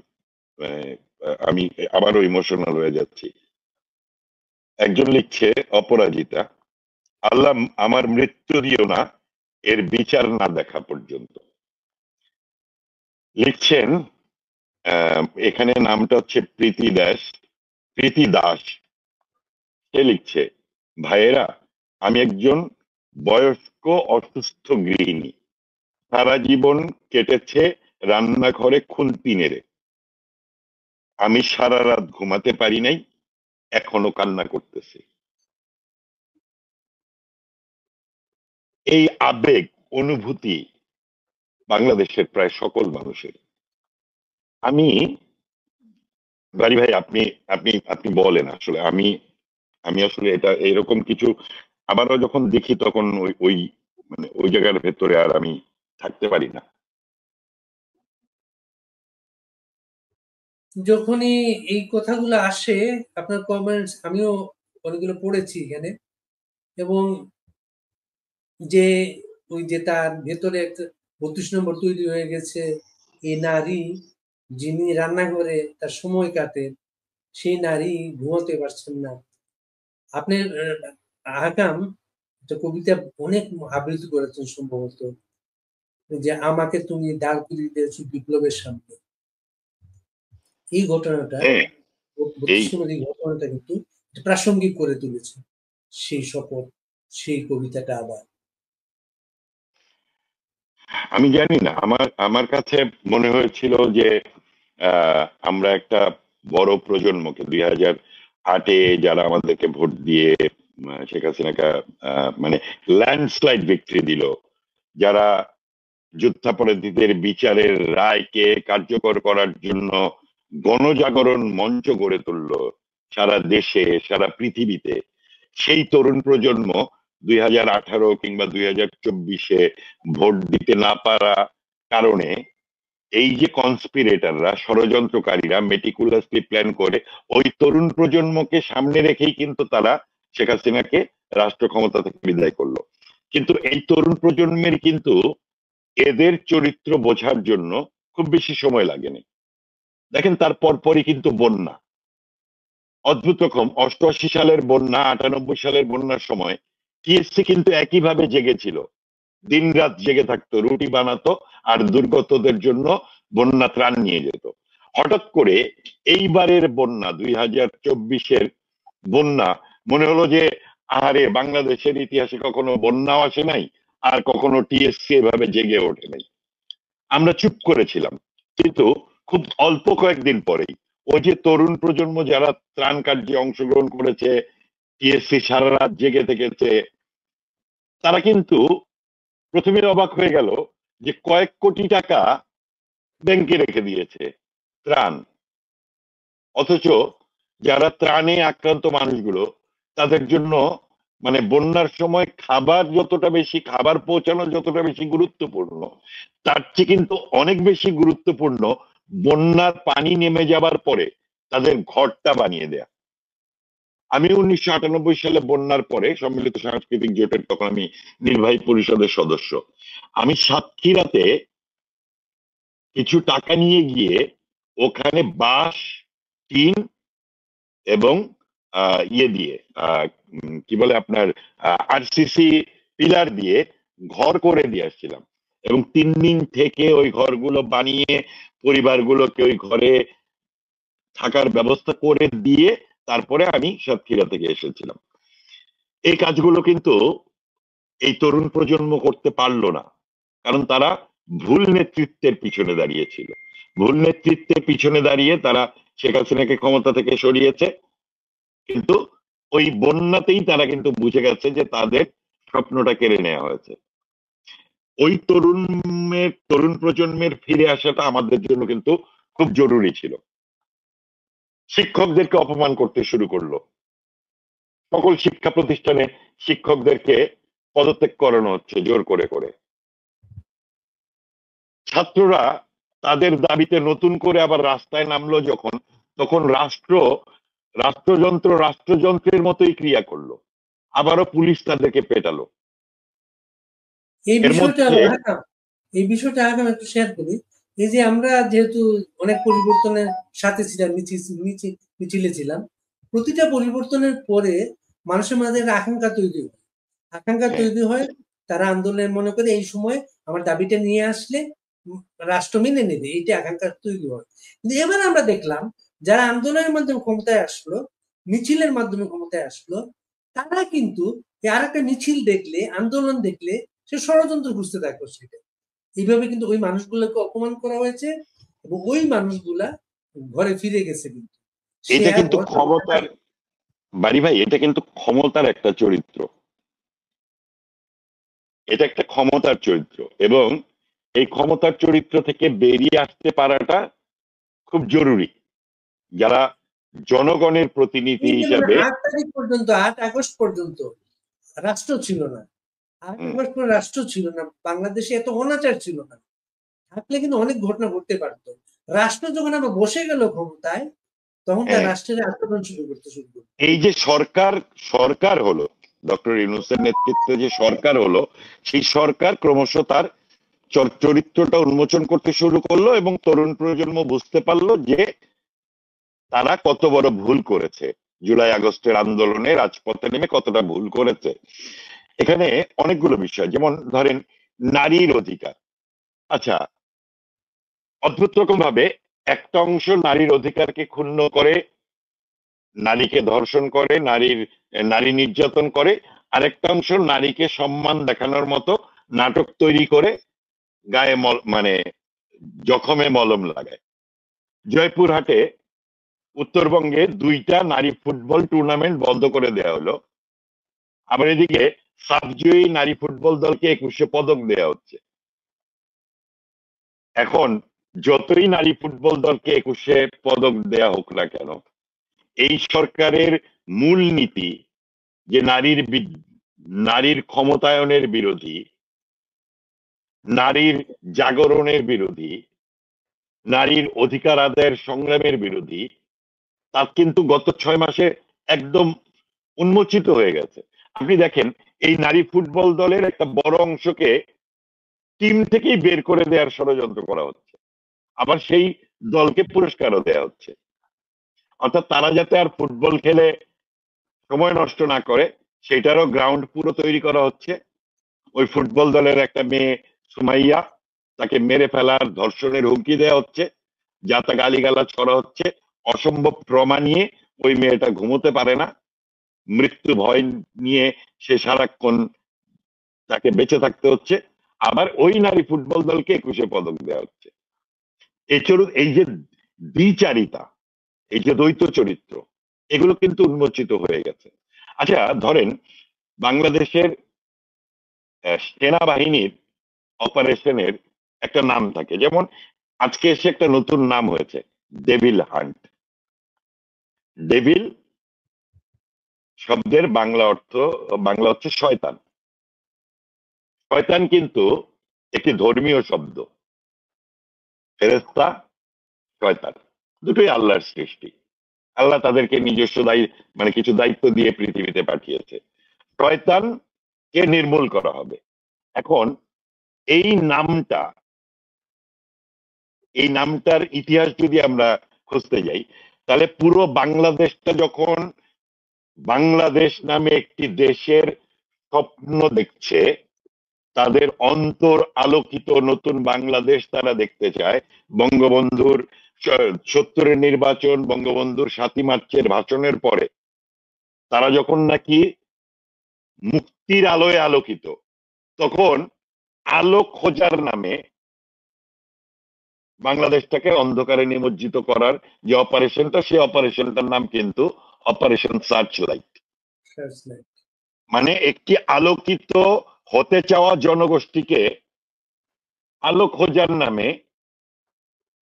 Speaker 2: আহ, আমি আবারও ইমোশনাল হয়ে যাচ্ছি। একজন লিখছে, অপরাজিতা, আল্লাহ আমার মৃত্যু দিও না এর বিচার না দেখা পর্যন্ত। লিখছেন এখানে নামটা হচ্ছে প্রীতি দাস। সে লিখছে, ভাইয়েরা, আমি একজন বয়স্ক অসুস্থ গৃহিণী, সারা জীবন কেটেছে রান্নাঘরে খুন্তি নেড়ে। আমি সারা রাত ঘুমাতে পারি নাই, এখনো কান্না করতেছি। এই আবেগ অনুভূতি বাংলাদেশের প্রায় সকল মানুষের। আমি বাড়ি ভাই, আপনি আপনি আপনি বলেন আসলে আমি আমি আসলে এটা এরকম কিছু আবারও যখন দেখি তখন ওই ওই মানে ওই জায়গার ভেতরে আর আমি থাকতে পারি না।
Speaker 1: যখনই এই কথাগুলো আসে, আপনার কমেন্টস আমিও অনেকগুলো পড়েছি এখানে, এবং যে ওই যে তার ভেতরে একটা 32 নম্বর তৈরি হয়ে গেছে, এই নারী যিনি রান্নাঘরে তার সময় কাটে, সেই নারী ঘুমাতে পারছেন না। আপনার আহকাম একটা কবিতা অনেক আবৃত্তি করেছেন সম্ভবত, যে আমাকে তুমি দাঁড় করিয়ে দিয়েছো বিপ্লবের সামনে। এই ঘটনাটা,
Speaker 2: হ্যাঁ, এই
Speaker 1: 32 নম্বর এই ঘটনাটা কিন্তু প্রাসঙ্গিক করে তুলেছে সেই শপথ, সেই কবিতাটা আবার।
Speaker 2: আমি জানি না, আমার আমার কাছে মনে হয়েছিল যে আমরা একটা বড় প্রজন্মকে 2008-এ যারা আমাদেরকে ভোট দিয়ে শেখ হাসিনাকে মানে ল্যান্ডস্লাইড ভিক্টরি দিল, যারা যুদ্ধাপরাধীদের বিচারের রায়কে কার্যকর করার জন্য গণজাগরণ মঞ্চ গড়ে তুললো সারা দেশে সারা পৃথিবীতে, সেই তরুণ প্রজন্ম 2018 কিংবা 2024-এ ভোট দিতে না পারা কারণে এই যে কনস্পিরেটররা, ষড়যন্ত্রকারীরা মেটিকুলাসলি প্ল্যান করে ওই তরুণ প্রজন্মকে সামনে রেখেই কিন্তু তারা শেখ হাসিনাকে রাষ্ট্র ক্ষমতা থেকে বিদায় করলো। কিন্তু এই তরুণ প্রজন্মের কিন্তু এদের চরিত্র বোঝার জন্য খুব বেশি সময় লাগেনি। দেখেন, তার পরপরই কিন্তু বন্যা, অদ্ভুত রকম 88 সালের বন্যা, 98 সালের বন্যার সময় টিএসসি কিন্তু একইভাবে জেগেছিল, দিন রাত জেগে থাকতো, রুটি বানাতো আর দুর্গতদের জন্য বন্যা ত্রাণ নিয়ে যেত। হঠাৎ করে এইবারের বন্যা, 2024-এর বন্যা, মনে হলো যে আরে বাংলাদেশের ইতিহাসে কখনো বন্যাও আসে নাই, আর কখনো টিএসসি এভাবে জেগে ওঠে নাই। আমরা চুপ করেছিলাম, কিন্তু খুব অল্প কয়েকদিন পরেই ওই যে তরুণ প্রজন্ম যারা ত্রাণ কার্যে অংশগ্রহণ করেছে, টিএসসি সারা রাত জেগে থেকেছে, তারা কিন্তু প্রথমে অবাক হয়ে গেল যে কয়েক কোটি টাকা ব্যাংকে রেখে দিয়েছে ত্রাণ। অথচ যারা ত্রাণে আক্রান্ত মানুষগুলো, তাদের জন্য মানে বন্যার সময় খাবার যতটা বেশি, খাবার পৌঁছানো যতটা বেশি গুরুত্বপূর্ণ, তার চেয়ে কিন্তু অনেক বেশি গুরুত্বপূর্ণ বন্যার পানি নেমে যাবার পরে তাদের ঘরটা বানিয়ে দেয়া। আমি 1998 সালে বন্যার পরে সম্মিলিত সাংস্কৃতিক জোটের, তখন আমি নির্বাহী পরিষদের সদস্য, আমি সাতক্ষীরাতে কিছু টাকা নিয়ে গিয়ে ওখানে বাঁশ, টিন এবং ইয়ে দিয়ে, কি বলে আপনার, আরসিসি পিলার দিয়ে ঘর করে দিয়ে আসছিলাম, এবং 3 দিন থেকে ওই ঘরগুলো বানিয়ে পরিবারগুলোকে ওই ঘরে থাকার ব্যবস্থা করে দিয়ে তারপরে আমি সাতক্ষীরা থেকে এসেছিলাম। এই কাজগুলো কিন্তু এই তরুণ প্রজন্ম করতে পারলো না, কারণ তারা ভুল নেতৃত্বের পিছনে দাঁড়িয়েছিল। ভুল নেতৃত্বের পিছনে দাঁড়িয়ে তারা শেখ হাসিনাকে ক্ষমতা থেকে সরিয়েছে, কিন্তু ওই বন্যাতেই তারা কিন্তু বুঝে গেছে যে তাদের স্বপ্নটা কেড়ে নেওয়া হয়েছে। ওই তরুণ প্রজন্মের ফিরে আসাটা আমাদের জন্য কিন্তু খুব জরুরি ছিল। শিক্ষকদেরকে অপমান করতে শুরু করলো, সকল শিক্ষা প্রতিষ্ঠানে শিক্ষকদেরকে পদত্যাগ করানো হচ্ছে জোর করে করে। ছাত্ররা তাদের দাবিতে নতুন করে আবার রাস্তায় নামলো যখন, তখন রাষ্ট্রযন্ত্রের মতোই ক্রিয়া করলো, আবারও পুলিশ তাদেরকে পেটালো।
Speaker 1: এই
Speaker 2: এর
Speaker 1: বিষয়টা
Speaker 2: মধ্যে
Speaker 1: আগাম, এই বিষয়টা আগাম একটু শেয়ার করি। এই যে আমরা যেহেতু অনেক পরিবর্তনের সাথে ছিলাম, মিছিলে ছিলাম, প্রতিটা পরিবর্তনের পরে মানুষের মাঝে একটা আকাঙ্ক্ষা তৈরি হয়, আকাঙ্ক্ষা
Speaker 2: হ্যাঁ,
Speaker 1: তৈরি হয়। তারা আন্দোলনের মনে করে এই সময় আমার দাবিটা নিয়ে আসলে রাষ্ট্র মেনে নেবে, এইটা আকাঙ্ক্ষা তৈরি হয়। কিন্তু এবার আমরা দেখলাম যারা আন্দোলনের মাধ্যমে ক্ষমতায় আসলো, মিছিলের মাধ্যমে ক্ষমতায় আসলো, তারা কিন্তু আর একটা মিছিল দেখলে, আন্দোলন দেখলে সে ষড়যন্ত্র খুঁজতে থাকলো সেটা। এইভাবে কিন্তু ওই মানুষগুলোকে অপমান করা হয়েছে, এবং ওই মানুষগুলা ঘরে ফিরে গেছে। কিন্তু সে
Speaker 2: এটা
Speaker 1: আর
Speaker 2: কিন্তু
Speaker 1: ঘর পাবে না।
Speaker 2: ক্ষমতার, বাড়ি ভাই, এটা কিন্তু ক্ষমতার একটা চরিত্র, এটা একটা ক্ষমতার চরিত্র, এবং এই ক্ষমতার চরিত্র থেকে বেরিয়ে আসতে পারাটা খুব জরুরি। যারা জনগণের প্রতিনিধি
Speaker 1: এই যেমন
Speaker 2: হিসাবে,
Speaker 1: 8 তারিখ পর্যন্ত, 8 আগস্ট পর্যন্ত রাষ্ট্র ছিল না। আট
Speaker 2: হুম,
Speaker 1: আগস্ট পর রাষ্ট্র ছিল না, বাংলাদেশে এত অনাচার ছিল না। থাকলে কিন্তু অনেক ঘটনা ঘটতে পারতো। রাষ্ট্র যখন আবার বসে গেল ক্ষমতায়, তখন তার
Speaker 2: হ্যাঁ,
Speaker 1: রাষ্ট্রের আক্রমণ শুরু করলো।
Speaker 2: এই যে সরকার সরকার হলো, ডক্টর ইউনূসের নেতৃত্বে যে সরকার হলো, সেই সরকার ক্রমশ তার চরিত্রটা উন্মোচন করতে শুরু করলো এবং তরুণ প্রজন্ম বুঝতে পারলো যে তারা কত বড় ভুল করেছে, জুলাই আগস্টের আন্দোলনে রাজপথে নেমে কতটা ভুল করেছে। এখানে অনেকগুলো বিষয়, যেমন ধরেন নারীর অধিকার। আচ্ছা, অদ্ভুত রকম ভাবে একটা অংশ নারীর অধিকারকে ক্ষুণ্ণ করে, নারীকে ধর্ষণ করে, নারী নির্যাতন করে, আরেকটা অংশ নারীকে সম্মান দেখানোর মতো নাটক তৈরি করে গায়ে মানে জখমে মলম লাগায়। জয়পুরহাটে উত্তরবঙ্গে 2টা নারী ফুটবল টুর্নামেন্ট বন্ধ করে দেওয়া হলো, আবার এদিকে সাবজয়ী নারী ফুটবল দলকে 21শে পদক দেওয়া হচ্ছে। এখন যতই নারী ফুটবল দলকে 21শে পদক দেয়া হোক না কেন, এই সরকারের মূল নীতি যে নারীর ক্ষমতায়নের বিরোধী, নারীর জাগরণের বিরোধী, নারীর অধিকার আদায়ের সংগ্রামের বিরোধী, তা কিন্তু গত 6 মাসে একদম উন্মোচিত হয়ে গেছে। আপনি দেখেন, এই নারী ফুটবল দলের একটা বড় অংশকে টিম থেকেই বের করে দেওয়ার ষড়যন্ত্র করা হচ্ছে, আবার সেই দলকে পুরস্কারও দেওয়া হচ্ছে। অর্থাৎ তারা যাতে আর ফুটবল খেলে সময় নষ্ট না করে, সেটারও গ্রাউন্ড পুরো তৈরি করা হচ্ছে। ওই ফুটবল দলের একটা মেয়ে সুমাইয়া, তাকে মেরে ফেলার ধর্ষণের হুমকি দেওয়া হচ্ছে, যা তা গালিগালাজ করা হচ্ছে, অসম্ভব ট্রমা নিয়ে ওই মেয়েটা ঘুমোতে পারে না, মৃত্যু ভয় নিয়ে সে সারাক্ষণ তাকে বেঁচে থাকতে হচ্ছে। আবার ওই নারী ফুটবল দলকে 21শে পদক দেওয়া হচ্ছে। এই যে দ্বিচারিতা, এই যে দ্বৈত চরিত্র, এগুলো কিন্তু উন্মোচিত হয়ে গেছে। আচ্ছা, ধরেন বাংলাদেশের সেনাবাহিনীর অপারেশনের একটা নাম থাকে, যেমন আজকে এসে একটা নতুন নাম হয়েছে, ডেভিল হান্ট। ডেভিল শব্দের বাংলা হচ্ছে শয়তান। শয়তান কিন্তু একটি ধর্মীয় শব্দ। ফেরেশতা, শয়তান, দুটোই আল্লাহর সৃষ্টি। আল্লাহ তাদেরকে নিজস্ব মানে কিছু দায়িত্ব দিয়ে পৃথিবীতে পাঠিয়েছে। শয়তানকে নির্মূল করা হবে। এখন এই নামটা, এই নামটার ইতিহাস যদি আমরা খুঁজতে যাই, তাহলে পুরো বাংলাদেশটা যখন বাংলাদেশ নামে একটি দেশের স্বপ্ন দেখছে, তাদের অন্তর আলোকিত নতুন বাংলাদেশ তারা দেখতে চায়, বঙ্গবন্ধুর 70-এর নির্বাচন, বঙ্গবন্ধুর 7ই মার্চের ভাষণের পরে তারা যখন নাকি মুক্তির আলোয় আলোকিত, তখন আলো খোঁজার নামে বাংলাদেশটাকে অন্ধকারে নিমজ্জিত করার যে অপারেশনটা, সেই অপারেশনটার নাম কিন্তু অপারেশন সার্চ লাইট। মানে একটি আলোকিত হতে চাওয়া জনগোষ্ঠীকে আলো খোঁজার নামে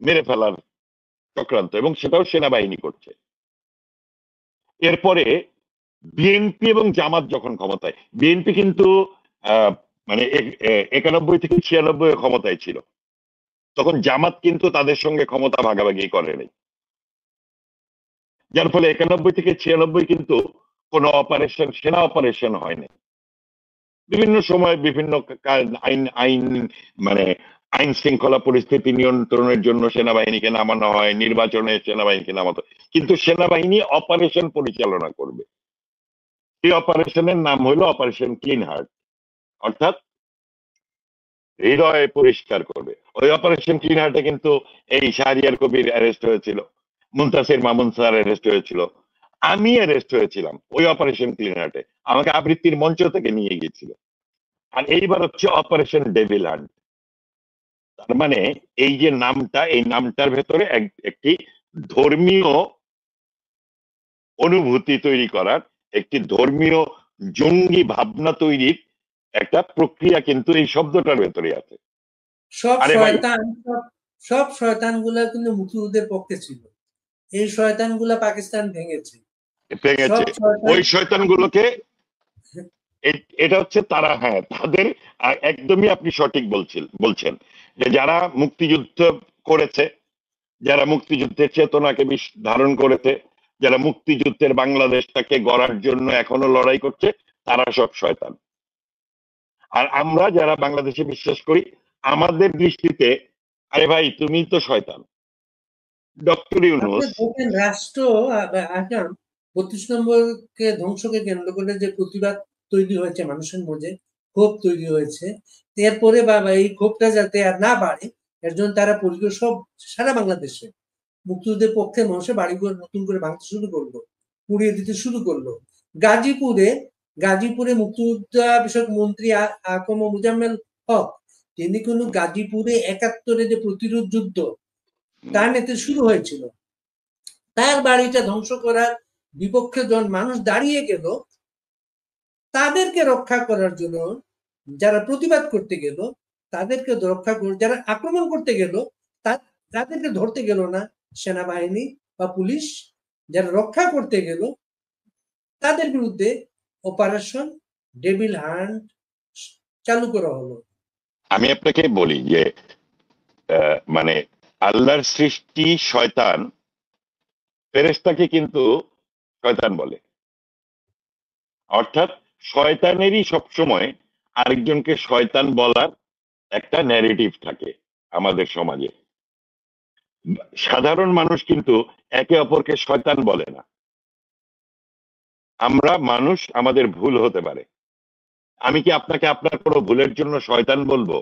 Speaker 2: মেরে ফেলার চক্রান্ত, এবং সেটাও সেনাবাহিনী করছে। এরপরে বিএনপি এবং জামাত যখন ক্ষমতায়, বিএনপি কিন্তু আহ, মানে 91 থেকে 96 ক্ষমতায় ছিল, তখন জামাত কিন্তু তাদের সঙ্গে ক্ষমতা ভাগাভাগি করে নাই, যার ফলে 91 থেকে 96 কিন্তু কোনো অপারেশন, সেনা অপারেশন হয়নি। বিভিন্ন সময় বিভিন্ন আইন আইন মানে আইন শৃঙ্খলা পরিস্থিতি নিয়ন্ত্রণের জন্য সেনাবাহিনীকে নামানো হয়, নির্বাচনে সেনাবাহিনীকে নামাতো, কিন্তু সেনাবাহিনী অপারেশন পরিচালনা করবে। এই অপারেশনের নাম হলো অপারেশন ক্লিন হার্ট, অর্থাৎ হৃদয় পরিষ্কার করবে। ওই অপারেশন ক্লিন হার্টে কিন্তু এই শাহরিয়ার কবির অ্যারেস্ট হয়েছিল, মুনতাসির মামুন স্যার অ্যারেস্ট হয়েছিল, আমি অ্যারেস্ট হয়েছিলাম ওই অপারেশন ক্লিন হার্টে, আমাকে আবৃত্তির মঞ্চ থেকে নিয়ে গিয়েছিল। আর এইবার হচ্ছে অপারেশন ডেভিল হান্ট। তার মানে এই যে নামটা, এই নামটার ভেতরে একটি ধর্মীয় অনুভূতি তৈরি করার, একটি ধর্মীয় জঙ্গি ভাবনা তৈরির একটা প্রক্রিয়া কিন্তু এই শব্দটার ভেতরে আছে।
Speaker 1: সব
Speaker 2: আরে ভাই,
Speaker 1: শয়তান সব শয়তান গুলা কিন্তু মুক্তিযুদ্ধের পক্ষে ছিল। এই শয়তান গুলা পাকিস্তান ভেঙেছে।
Speaker 2: ভেঙেছে
Speaker 1: সব শয়তান
Speaker 2: ওই শয়তানগুলোকে। এটা হচ্ছে তারা, হ্যাঁ, তাদের একদমই আপনি সঠিক বলছেন যে যারা মুক্তিযুদ্ধ করেছে, যারা মুক্তিযুদ্ধের চেতনাকে ধারণ করেছে, যারা মুক্তিযুদ্ধের বাংলাদেশটাকে গড়ার জন্য এখনো লড়াই করছে, তারা সব শয়তান। আর আমরা যারা বাংলাদেশে বিশ্বাস করি, আমাদের দৃষ্টিতে আরে ভাই তুমি তো শয়তান। ডক্টর ইউনূস
Speaker 1: দেখেন রাষ্ট্র আগাম ৩২ নম্বরকে ধ্বংসকে কেন্দ্র করে যে প্রতিবাদ তৈরি হয়েছে মানুষের মধ্যে, ক্ষোভ তৈরি হয়েছে, এরপরে বাবা এই ক্ষোভটা যাতে আর না বাড়ে এর জন্য তারা পরিবেশ সব সারা বাংলাদেশে মুক্তিযুদ্ধের পক্ষে মানুষের বাড়িঘর নতুন করে ভাঙতে শুরু করলো, পুড়িয়ে দিতে শুরু করলো। গাজীপুরে মুক্তিযোদ্ধা বিষয়ক মন্ত্রী আকম মুজাম্মেল হক, তিনি কিন্তু গাজীপুরে ৭১ যে প্রতিরোধ যুদ্ধ তার নেতৃত্বে শুরু হয়েছিল, তার বাড়িটা ধ্বংস করার বিপক্ষে যখন মানুষ দাঁড়িয়ে গেল, তাদেরকে রক্ষা করার জন্য যারা প্রতিবাদ করতে গেল, তাদেরকে রক্ষা করে যারা আক্রমণ করতে গেল, তাদেরকে ধরতে গেল না সেনাবাহিনী বা পুলিশ, যারা রক্ষা করতে গেল তাদের বিরুদ্ধে অপারেশন ডেভিল হান্ট চালু করা হলো।
Speaker 2: আমি আপনাকে বলি যে মানে আল্লাহর সৃষ্টি শয়তান, ফেরেশতাকে কিন্তু শয়তান বলে। অর্থাৎ শয়তানেরই সবসময় আরেকজনকে শয়তান বলার একটা ন্যারেটিভ থাকে আমাদের সমাজে। সাধারণ মানুষ কিন্তু একে অপরকে শয়তান বলে না। আমরা মানুষ, আমাদের ভুল হতে পারে। আমি কি আপনাকে আপনার কোনো ভুলের জন্য শয়তান বলবো?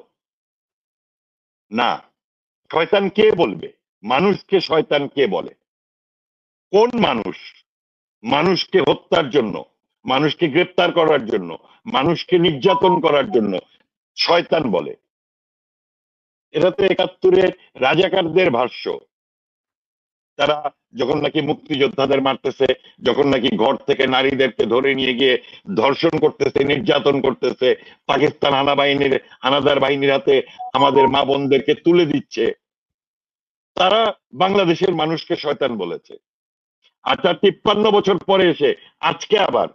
Speaker 2: না। শয়তান কে বলবে? মানুষকে শয়তান কে বলে? কোন মানুষ মানুষকে হত্যার জন্য, মানুষকে গ্রেপ্তার করার জন্য, মানুষকে নির্যাতন করার জন্য শয়তান বলে? এটা তো ৭১-এর রাজাকারদের ভাষ্য। তারা যখন নাকি মুক্তিযোদ্ধাদের মারতেছে, যখন নাকি ঘর থেকে নারীদেরকে ধরে নিয়ে গিয়ে ধর্ষণ করতেছে, নির্যাতন করতেছে, পাকিস্তান হানাদার বাহিনীর হাতে আমাদের মা বোনদেরকে তুলে দিচ্ছে, তারা বাংলাদেশের মানুষকে শয়তান বলেছে। আর তার ৫৩ বছর পরে এসে আজকে আবার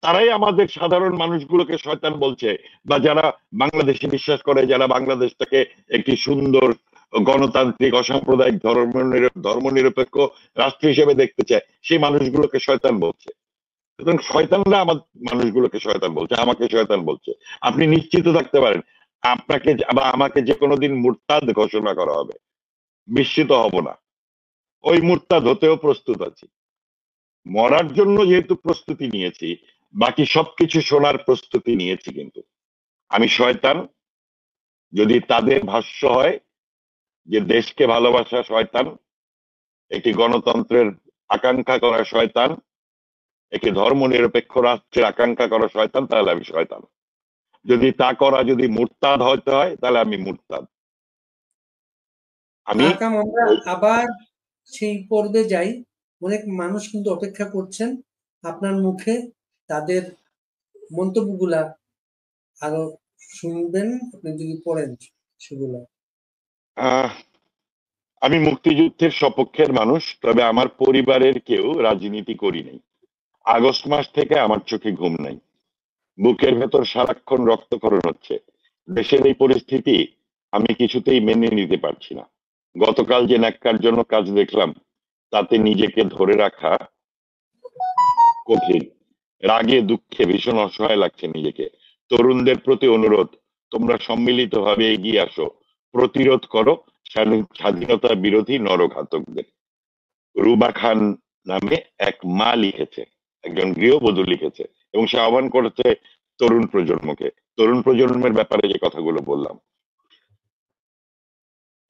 Speaker 2: তারাই আমাদের সাধারণ মানুষগুলোকে শয়তান বলছে, বা যারা বাংলাদেশে বিশ্বাস করে, যারা বাংলাদেশটাকে একটি সুন্দর গণতান্ত্রিক অসাম্প্রদায়িক ধর্মনিরপেক্ষ রাষ্ট্র হিসেবে দেখতে চায়, সেই মানুষগুলোকে শয়তান বলছে। সুতরাং শয়তানরা আমার মানুষগুলোকে শয়তান বলছে, আমাকে শয়তান বলছে। আপনি নিশ্চিত থাকতে পারেন, আপনাকে বা আমাকে যে কোনো দিন মুরতাদ ঘোষণা করা হবে, বিস্মিত হব না। ওই মুরতাদ হতেও প্রস্তুত আছি। মরার জন্য যেহেতু প্রস্তুতি নিয়েছি, বাকি সবকিছু শোনার প্রস্তুতি নিয়েছি। কিন্তু আমি শয়তান যদি তাদের ভাষ্য হয় যে দেশকে ভালোবাসা শয়তান, একটি গণতন্ত্রের আকাঙ্ক্ষা করা শয়তান, একটি ধর্ম নিরপেক্ষ রাষ্ট্রের আকাঙ্ক্ষা করা শয়তান, তাহলে আমি শয়তান। যদি তা করা যদি মুরতাদ হতে হয়, তাহলে আমি মুরতাদ। আমি
Speaker 1: আমরা আবার সেই পর্বে যাই। অনেক মানুষ কিন্তু অপেক্ষা করছেন আপনার মুখে তাদের মন্তব্যগুলা আরো শুনবেন, আপনি যদি পড়েন সেগুলো।
Speaker 2: আমি মুক্তিযুদ্ধের সপক্ষের মানুষ, তবে আমার পরিবারের কেউ রাজনীতি করি নাই। আগস্ট মাস থেকে আমার চোখে ঘুম নাই, বুকের ভেতর সারাক্ষণ রক্তক্ষরণ হচ্ছে। দেশের এই পরিস্থিতি আমি কিছুতেই মেনে নিতে পারছি না। গতকাল যে ন্যাক্কারজনক কাজ দেখলাম, তাতে নিজেকে ধরে রাখা কঠিন। রাগে দুঃখে ভীষণ অসহায় লাগছে নিজেকে। তরুণদের প্রতি অনুরোধ, তোমরা সম্মিলিতভাবে এগিয়ে আসো, প্রতিরোধ করো স্বাধীনতা বিরোধী নরঘাতকদের। রুবা খান নামে এক মা লিখেছে, একজন গৃহবধূ লিখেছে, এবং সে আহ্বান করেছে তরুণ প্রজন্মকে। তরুণ প্রজন্মের ব্যাপারে যে কথাগুলো বললাম,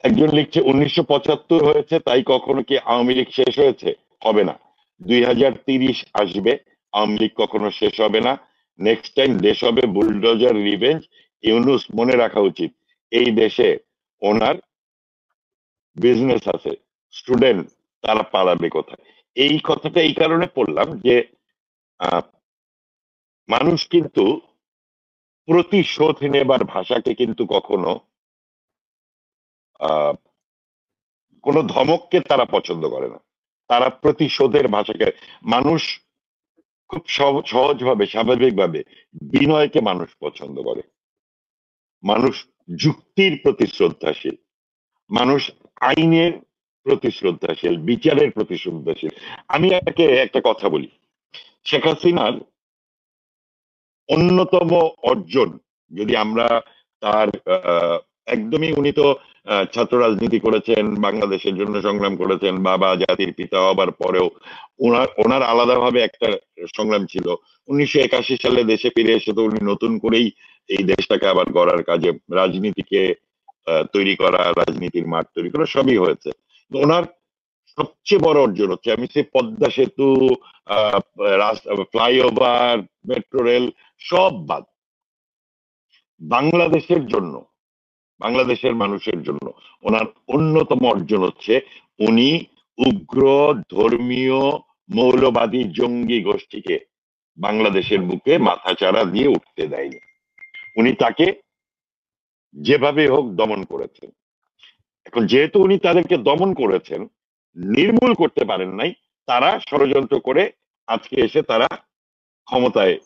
Speaker 2: একজন লিখছে ১৯৭৫ হয়েছে, তাই কখনো কি আওয়ামী লীগ শেষ হয়েছে? হবে না। ২০৩০ আসবে, আওয়ামী লীগ কখনো শেষ হবে না। নেক্সট টাইম দেশ হবে বুলডোজার রিভেঞ্জ। ইউনূস মনে রাখা উচিত, এই দেশে ওনার বিজনেস আছে, স্টুডেন্ট তারা পালাবে কোথায়? এই কথাটা এই কারণে পড়লাম যে মানুষ কিন্তু প্রতিশোধ নেবার ভাষাকে কিন্তু কখনো কোনো ধমককে তারা পছন্দ করে না। তারা প্রতিশোধের ভাষাকে, মানুষ খুব সহজভাবে স্বাভাবিকভাবে বিনয়কে মানুষ পছন্দ করে। মানুষ যুক্তির প্রতি শ্রদ্ধাশীল। মানুষ আইনের প্রতি শ্রদ্ধাশীল, বিচারের প্রতি শ্রদ্ধাশীল। আমি আপনাকে একটা কথা বলি, শেখ হাসিনার অন্যতম অর্জন, যদি আমরা তার একদমই, উনি তো ছাত্র রাজনীতি করেছেন, বাংলাদেশের জন্য সংগ্রাম করেছেন, বাবা জাতির পিতা হবার পরেও ওনার ওনার আলাদাভাবে একটা সংগ্রাম ছিল। 1981 সালে দেশে ফিরে এসে তো উনি নতুন করেই এই দেশটাকে আবার গড়ার কাজে, রাজনীতিকে তৈরি করা, রাজনীতির মাঠ তৈরি করা সবই হয়েছে। তো ওনার সবচেয়ে বড় অর্জন হচ্ছে, আমি সে পদ্মা সেতু, ফ্লাইওভার, মেট্রো রেল সব বাদ, বাংলাদেশের জন্য, বাংলাদেশের মানুষের জন্য ওনার অন্যতম অর্জন হচ্ছে উনি উগ্র ধর্মীয় মৌলবাদী জঙ্গি গোষ্ঠীকে বাংলাদেশের বুকে মাথাচাড়া দিয়ে উঠতে দেয়নি। উনি তাকে যেভাবে হোক দমন করেছেন। এখন যেহেতু উনি তাদেরকে দমন করেছেন, নির্মূল করতে পারেন নাই, তারা ষড়যন্ত্র করে আজকে এসে তারা ক্ষমতায়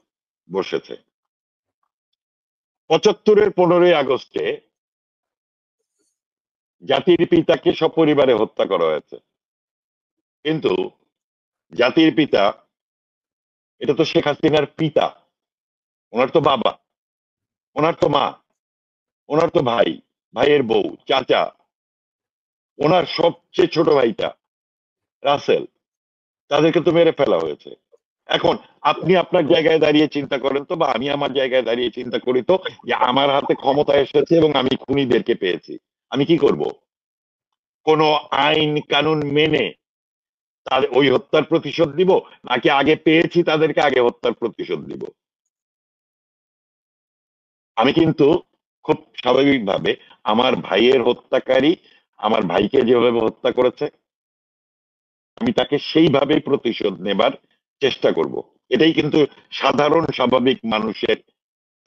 Speaker 2: বসেছে। 75-এর 15ই আগস্টে জাতির পিতাকে সপরিবারে হত্যা করা হয়েছে, কিন্তু জাতির পিতা, এটা তো শেখ হাসিনার পিতা, ওনার তো বাবা, ওনার তো মা, ওনার তো ভাই, ভাইয়ের বউ, চাচা, ওনার সবচেয়ে ছোট ভাইটা রাসেল, তাদেরকে তো মেরে ফেলা হয়েছে। এখন আপনি আপনার জায়গায় দাঁড়িয়ে চিন্তা করেন তো, বা আমি আমার জায়গায় দাঁড়িয়ে চিন্তা করি তো, যে আমার হাতে ক্ষমতা এসেছে এবং আমি খুনিদেরকে পেয়েছি, আমি কি করব? কোন আইন কানুন মেনে তাদের ওই হত্যার প্রতিশোধ দিব, নাকি আগে পেয়েছি তাদেরকে আগে হত্যার প্রতিশোধ দিব? আমি কিন্তু খুব স্বাভাবিকভাবে আমার ভাইয়ের হত্যাকারী আমার ভাইকে যেভাবে হত্যা করেছে, আমি তাকে সেইভাবেই প্রতিশোধ নেবার চেষ্টা করব। এটাই কিন্তু সাধারণ স্বাভাবিক মানুষের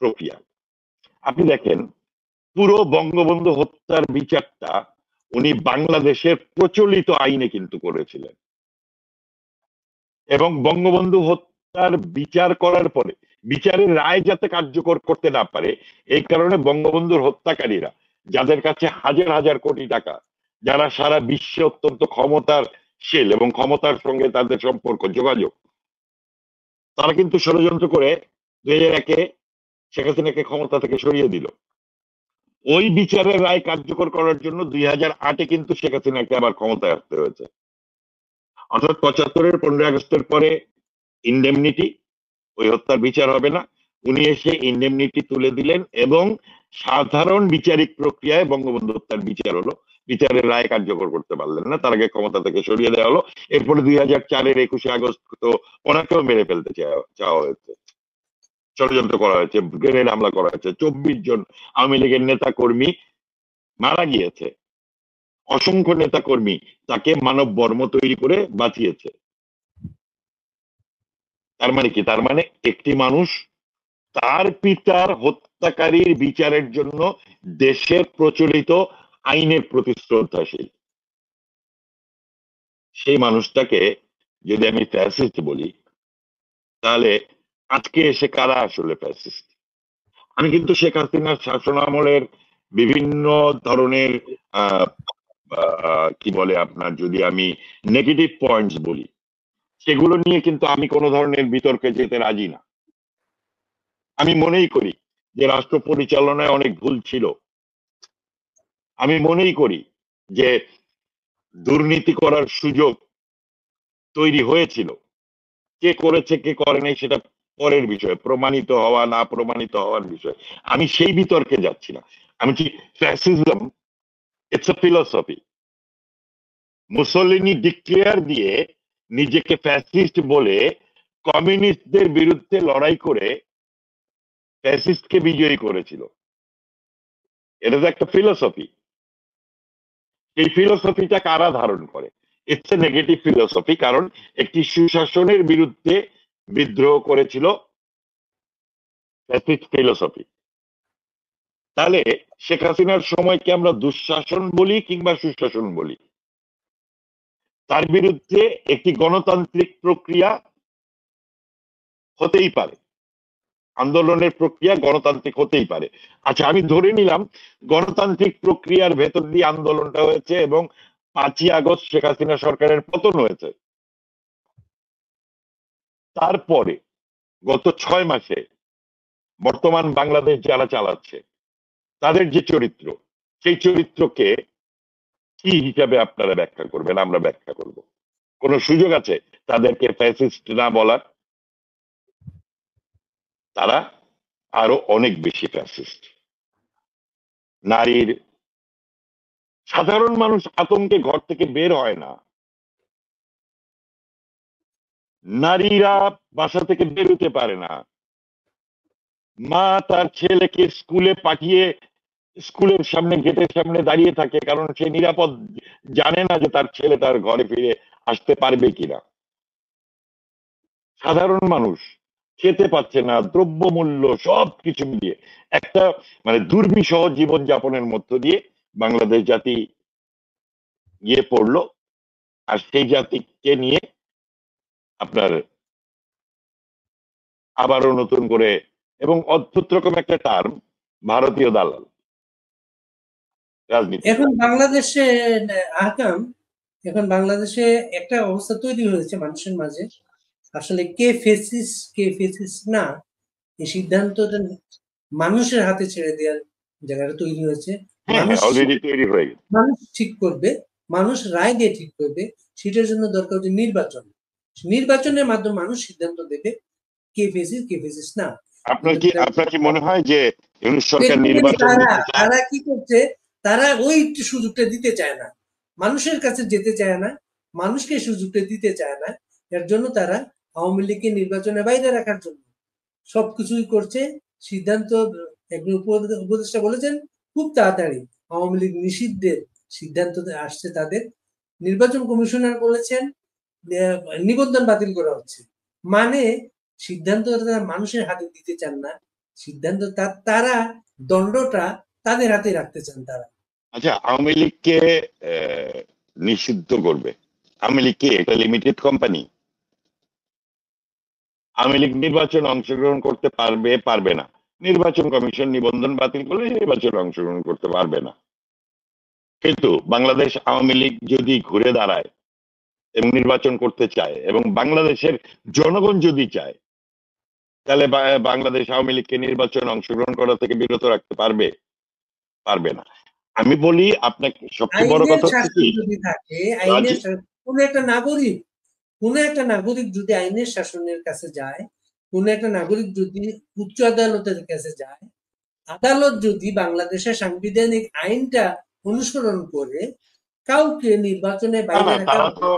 Speaker 2: প্রক্রিয়া। আপনি দেখেন, পুরো বঙ্গবন্ধু হত্যার বিচারটা উনি বাংলাদেশের প্রচলিত আইনে কিন্তু করেছিলেন, এবং বঙ্গবন্ধু হত্যার বিচার করার পরে বিচারের রায় যাতে কার্যকর করতে না পারে, এই কারণে বঙ্গবন্ধুর হত্যাকারীরা, যাদের কাছে হাজার হাজার কোটি টাকা, যারা সারা বিশ্বে অত্যন্ত ক্ষমতাশীল এবং ক্ষমতার সঙ্গে তাদের সম্পর্ক যোগাযোগ, তারা কিন্তু ষড়যন্ত্র করে 2001-এ শেখ হাসিনাকে ক্ষমতা থেকে সরিয়ে দিল। ওই বিচারের রায় কার্যকর করার জন্য 2008-এ কিন্তু শেখ হাসিনাকে আবার ক্ষমতায় আসতে হয়েছে। অর্থাৎ 75-এর 15ই আগস্টের পরে ইনডেমনিটি, ওই হত্যার বিচার হবে না, উনি এসে ইনডেমনিটি তুলে দিলেন, এবং সাধারণ বিচারিক প্রক্রিয়ায় বঙ্গবন্ধু হত্যার বিচার হলো। বিচারের রায় কার্যকর করতে পারলেন না, তার আগে ক্ষমতা থেকে সরিয়ে দেওয়া হলো। এরপরে 2004-এর 21শে আগস্ট তো ওনাকেও মেরে ফেলতে চাওয়া হয়েছে, ষড়যন্ত্র করা হয়েছে, গ্রেনেড হামলা করা হয়েছে, 24 জন আওয়ামী লীগের নেতা কর্মী মারা গিয়েছে, অসংখ্য নেতা কর্মী তাকে মানব বর্ম তৈরি করে বাঁচিয়েছে। তার মানে কি? তার মানে একটি মানুষ তার পিতার হত্যাকারীর বিচারের জন্য দেশের প্রচলিত আইনের প্রতি শ্রদ্ধাশীল। সেই মানুষটাকে যদি আমি ফ্যাসিস্ট বলি, তাহলে আজকে এসে কারা আসলে ফ্যাসিস্ট? আমি কিন্তু শেখ হাসিনার শাসন আমলের বিভিন্ন ধরনের আহ কি বলে আপনার, যদি আমি নেগেটিভ পয়েন্টস বলি, সেগুলো নিয়ে কিন্তু আমি কোনো ধরনের বিতর্কে যেতে রাজি না। আমি মনেই করি যে রাষ্ট্র পরিচালনায় অনেক ভুল ছিল। আমি মনেই করি যে দুর্নীতি করার সুযোগ তৈরি হয়েছিল। কে করেছে কে করে নাই সেটা পরের বিষয়, প্রমাণিত হওয়া না প্রমাণিত হওয়ার বিষয়, আমি সেই বিতর্কে যাচ্ছি না। আমি কি, fascism it's a philosophy. মুসলিনি declare দিয়ে নিজেকে ফ্যাসিস্ট বলে কমিউনিস্টদের বিরুদ্ধে লড়াই করে ফ্যাসিস্টকে বিজয়ী করেছিল। এটা তো একটা ফিলোসফি। এই ফিলোসফিটা কারা ধারণ করে? ইটস এ নেগেটিভ ফিলোসফি, কারণ একটি সুশাসনের বিরুদ্ধে বিদ্রোহ করেছিল ফ্যাসিস্ট ফিলোসফি। তাহলে শেখ হাসিনার সময়কে আমরা দুঃশাসন বলি কিংবা সুশাসন বলি, তার বিরুদ্ধে একটি গণতান্ত্রিক প্রক্রিয়া হতেই পারে। আন্দোলনের প্রক্রিয়া গণতান্ত্রিক হতেই পারে। আচ্ছা, আমি ধরে নিলাম গণতান্ত্রিক প্রক্রিয়ার ভেতর দিয়ে আন্দোলনটা হয়েছে এবং 5ই আগস্ট শেখ হাসিনা সরকারের পতন হয়েছে। তারপরে গত 6 মাসে বর্তমান বাংলাদেশ যারা চালাচ্ছে তাদের যে চরিত্র, সেই চরিত্রকে কি হিসাবে আপনারা ব্যাখ্যা করবেন, আমরা ব্যাখ্যা করব? কোন সুযোগ আছে তাদেরকে ফ্যাসিস্ট না বলার? তারা আরো অনেক বেশি ফ্যাসিস্ট। নারীর, সাধারণ মানুষ আতঙ্কে ঘর থেকে বের হয় না, নারীরা বাসা থেকে বের হতে পারে না, মা তার ছেলেকে স্কুলে পাঠিয়ে স্কুলের সামনে, গেটের সামনে দাঁড়িয়ে থাকে, কারণ সে নিরাপদ জানে না যে তার ছেলে তার ঘরে ফিরে আসতে পারবে কিনা। সাধারণ মানুষ খেতে পাচ্ছে না, দ্রব্যমূল্য সবকিছু মিলিয়ে একটা মানে দুর্বিষহ জীবন যাপনের মধ্য দিয়ে বাংলাদেশ জাতি গিয়ে পড়লো। আর সেই জাতিকে নিয়ে আপনার আবারও নতুন করে, এবং অদ্ভুত রকম একটা টার্ম, ভারতীয় দালাল রাজনীতি।
Speaker 1: এখন বাংলাদেশে আহকাম, এখন বাংলাদেশে একটা অবস্থা তৈরি হয়েছে মানুষের মাঝে, আসলে কে ফেসিস কে ফেসিস না, এই সিদ্ধান্তটা মানুষের হাতে ছেড়ে দেওয়ার জায়গাটা তৈরি হয়েছে।
Speaker 2: হ্যাঁ,
Speaker 1: মানুষ
Speaker 2: অলরেডি তৈরি হয়ে গেছে।
Speaker 1: মানুষ ঠিক করবে, মানুষ রায় দিয়ে ঠিক করবে। সেটার জন্য দরকার হচ্ছে নির্বাচন। নির্বাচনের মাধ্যমে মানুষ সিদ্ধান্ত দেবে কে ফেসিস কে ফেসিস না।
Speaker 2: আপনার কি মনে হয় যে ইউনূস সরকার
Speaker 1: Basically
Speaker 2: নির্বাচন
Speaker 1: তারা
Speaker 2: দিতে চায়?
Speaker 1: তারা কি করছে, তারা ওই সুযোগটা দিতে চায় না, মানুষের কাছে যেতে চায় না, মানুষকে সুযোগটা দিতে চায় না। এর জন্য তারা আওয়ামী লীগকে নির্বাচনের বাইরে রাখার জন্য সবকিছুই করছে। সিদ্ধান্ত একজন উপদেষ্টা বলেছেন খুব তাড়াতাড়ি আওয়ামী লীগ নিষিদ্ধের সিদ্ধান্ত আসছে তাদের। নির্বাচন কমিশনার বলেছেন নিবন্ধন বাতিল করা হচ্ছে। মানে সিদ্ধান্ত তারা মানুষের হাতে দিতে চান না, সিদ্ধান্ত তারা দণ্ডটা তাদের হাতে রাখতে চান তারা।
Speaker 2: আচ্ছা, আওয়ামী লীগকে নিষিদ্ধ করবে? আওয়ামী লীগ কি একটা লিমিটেড কোম্পানি? আওয়ামী লীগ নির্বাচন অংশগ্রহণ করতে পারবে পারবে না, নির্বাচন কমিশন নিবন্ধন বাতিল করলে নির্বাচনে অংশগ্রহণ করতে পারবে না। কিন্তু বাংলাদেশ আওয়ামী লীগ যদি ঘুরে দাঁড়ায় এবং নির্বাচন করতে চায় এবং বাংলাদেশের জনগণ যদি চায়, তাহলে বাংলাদেশ আওয়ামী লীগকে নির্বাচন অংশগ্রহণ করা থেকে বিরত রাখতে পারবে? পারবে না। আমি বলি আপনাকে, সবচেয়ে বড়
Speaker 1: আইনের
Speaker 2: কথা হচ্ছে
Speaker 1: শাসন
Speaker 2: কি,
Speaker 1: যদি থাকে,
Speaker 2: রাজি-
Speaker 1: কোন একটা নাগরিক যদি আইনের শাসনের কাছে যায়, কোন একটা নাগরিক যদি উচ্চ আদালতের কাছে যায়, আদালত যদি বাংলাদেশের সাংবিধানিক আইনটা অনুসরণ করে কাউকে নির্বাচনের
Speaker 2: না
Speaker 1: বাইরে
Speaker 2: না,
Speaker 1: রাখা।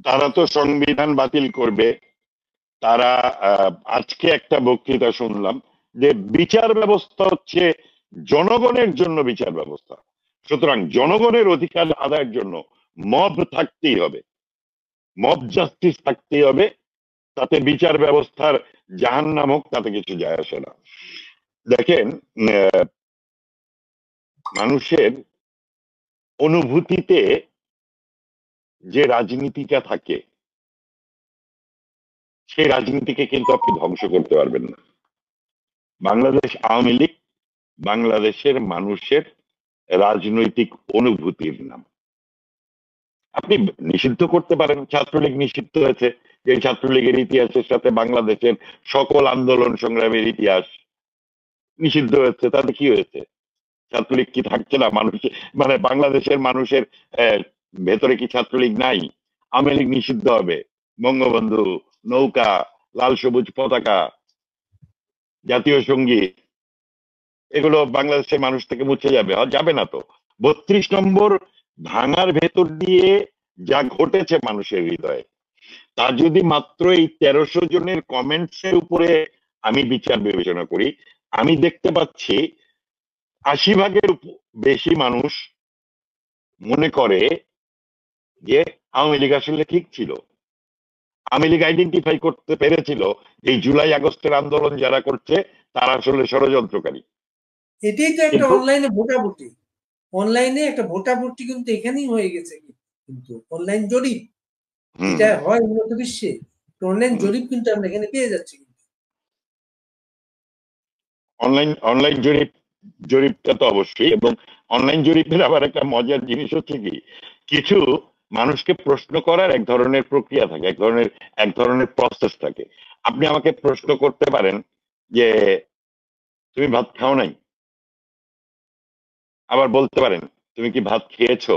Speaker 2: তারা তো সংবিধান বাতিল করবে। তারা আজকে একটা বক্তৃতা শুনলাম যে বিচার ব্যবস্থা হচ্ছে জনগণের জন্য বিচার ব্যবস্থা, সুতরাং জনগণের অধিকার আদায়ের জন্য মব থাকতেই হবে, মব জাস্টিস থাকতেই হবে। তাতে বিচার ব্যবস্থার জাহান্নাম হোক, তাতে কিছু যায় আসে না। দেখেন, মানুষের অনুভূতিতে যে রাজনীতিটা থাকে, সেই রাজনীতিকে কিন্তু আপনি ধ্বংস করতে পারবেন না। বাংলাদেশ আওয়ামী লীগ বাংলাদেশের মানুষের রাজনৈতিক অনুভূতির নাম। আপনি নিষিদ্ধ করতে পারেন, ছাত্রলীগ নিষিদ্ধ হয়েছে, যে ছাত্রলীগের ইতিহাসের সাথে বাংলাদেশের সকল আন্দোলন সংগ্রামের ইতিহাস নিষিদ্ধ হয়েছে, তাতে কি হয়েছে? ছাত্রলীগ কি থাকছে না মানুষের, মানে বাংলাদেশের মানুষের ভেতরে কি ছাত্রলীগ নাই? আওয়ামী লীগ নিষিদ্ধ হবে, বঙ্গবন্ধু, নৌকা, লাল সবুজ পতাকা, জাতীয় সঙ্গীত, এগুলো বাংলাদেশের মানুষ থেকে মুছে যাবে? যাবে না তো। 32 নম্বর ভাঙার ভেতর দিয়ে যা ঘটেছে মানুষের হৃদয়ে, তা যদি মাত্র এই 1300 জনের কমেন্টস এর উপরে আমি বিচার বিবেচনা করি, আমি দেখতে পাচ্ছি 80 ভাগের বেশি মানুষ মনে করে যে আওয়ামী লীগ আসলে ঠিক ছিল। আওয়ামী লীগ আইডেন্টিফাই করতে পেরেছিল এই জুলাই আগস্টের আন্দোলন যারা করছে তারা আসলে ষড়যন্ত্রকারী।
Speaker 1: এটাই তো একটা
Speaker 2: কিন্তু
Speaker 1: অনলাইনে ভোটাভুটি, অনলাইনে একটা ভোটাভুটি কিন্তু এখানেই হয়ে গেছে। কিন্তু অনলাইন জরিপ
Speaker 2: হুম
Speaker 1: যেটা হয় উন্নত বিশ্বে, অনলাইন
Speaker 2: হুম
Speaker 1: জরিপ কিন্তু আমরা এখানে পেয়ে যাচ্ছি।
Speaker 2: অনলাইন অনলাইন জরিপটা তো অবশ্যই, এবং অনলাইন জরিপের আবার একটা মজার জিনিস হচ্ছে কি, কিছু মানুষকে প্রশ্ন করার এক ধরনের প্রক্রিয়া থাকে, এক ধরনের প্রসেস থাকে। আপনি আমাকে প্রশ্ন করতে পারেন যে তুমি ভাত খাও নাই, আবার বলতে পারেন তুমি কি ভাত খেয়েছো।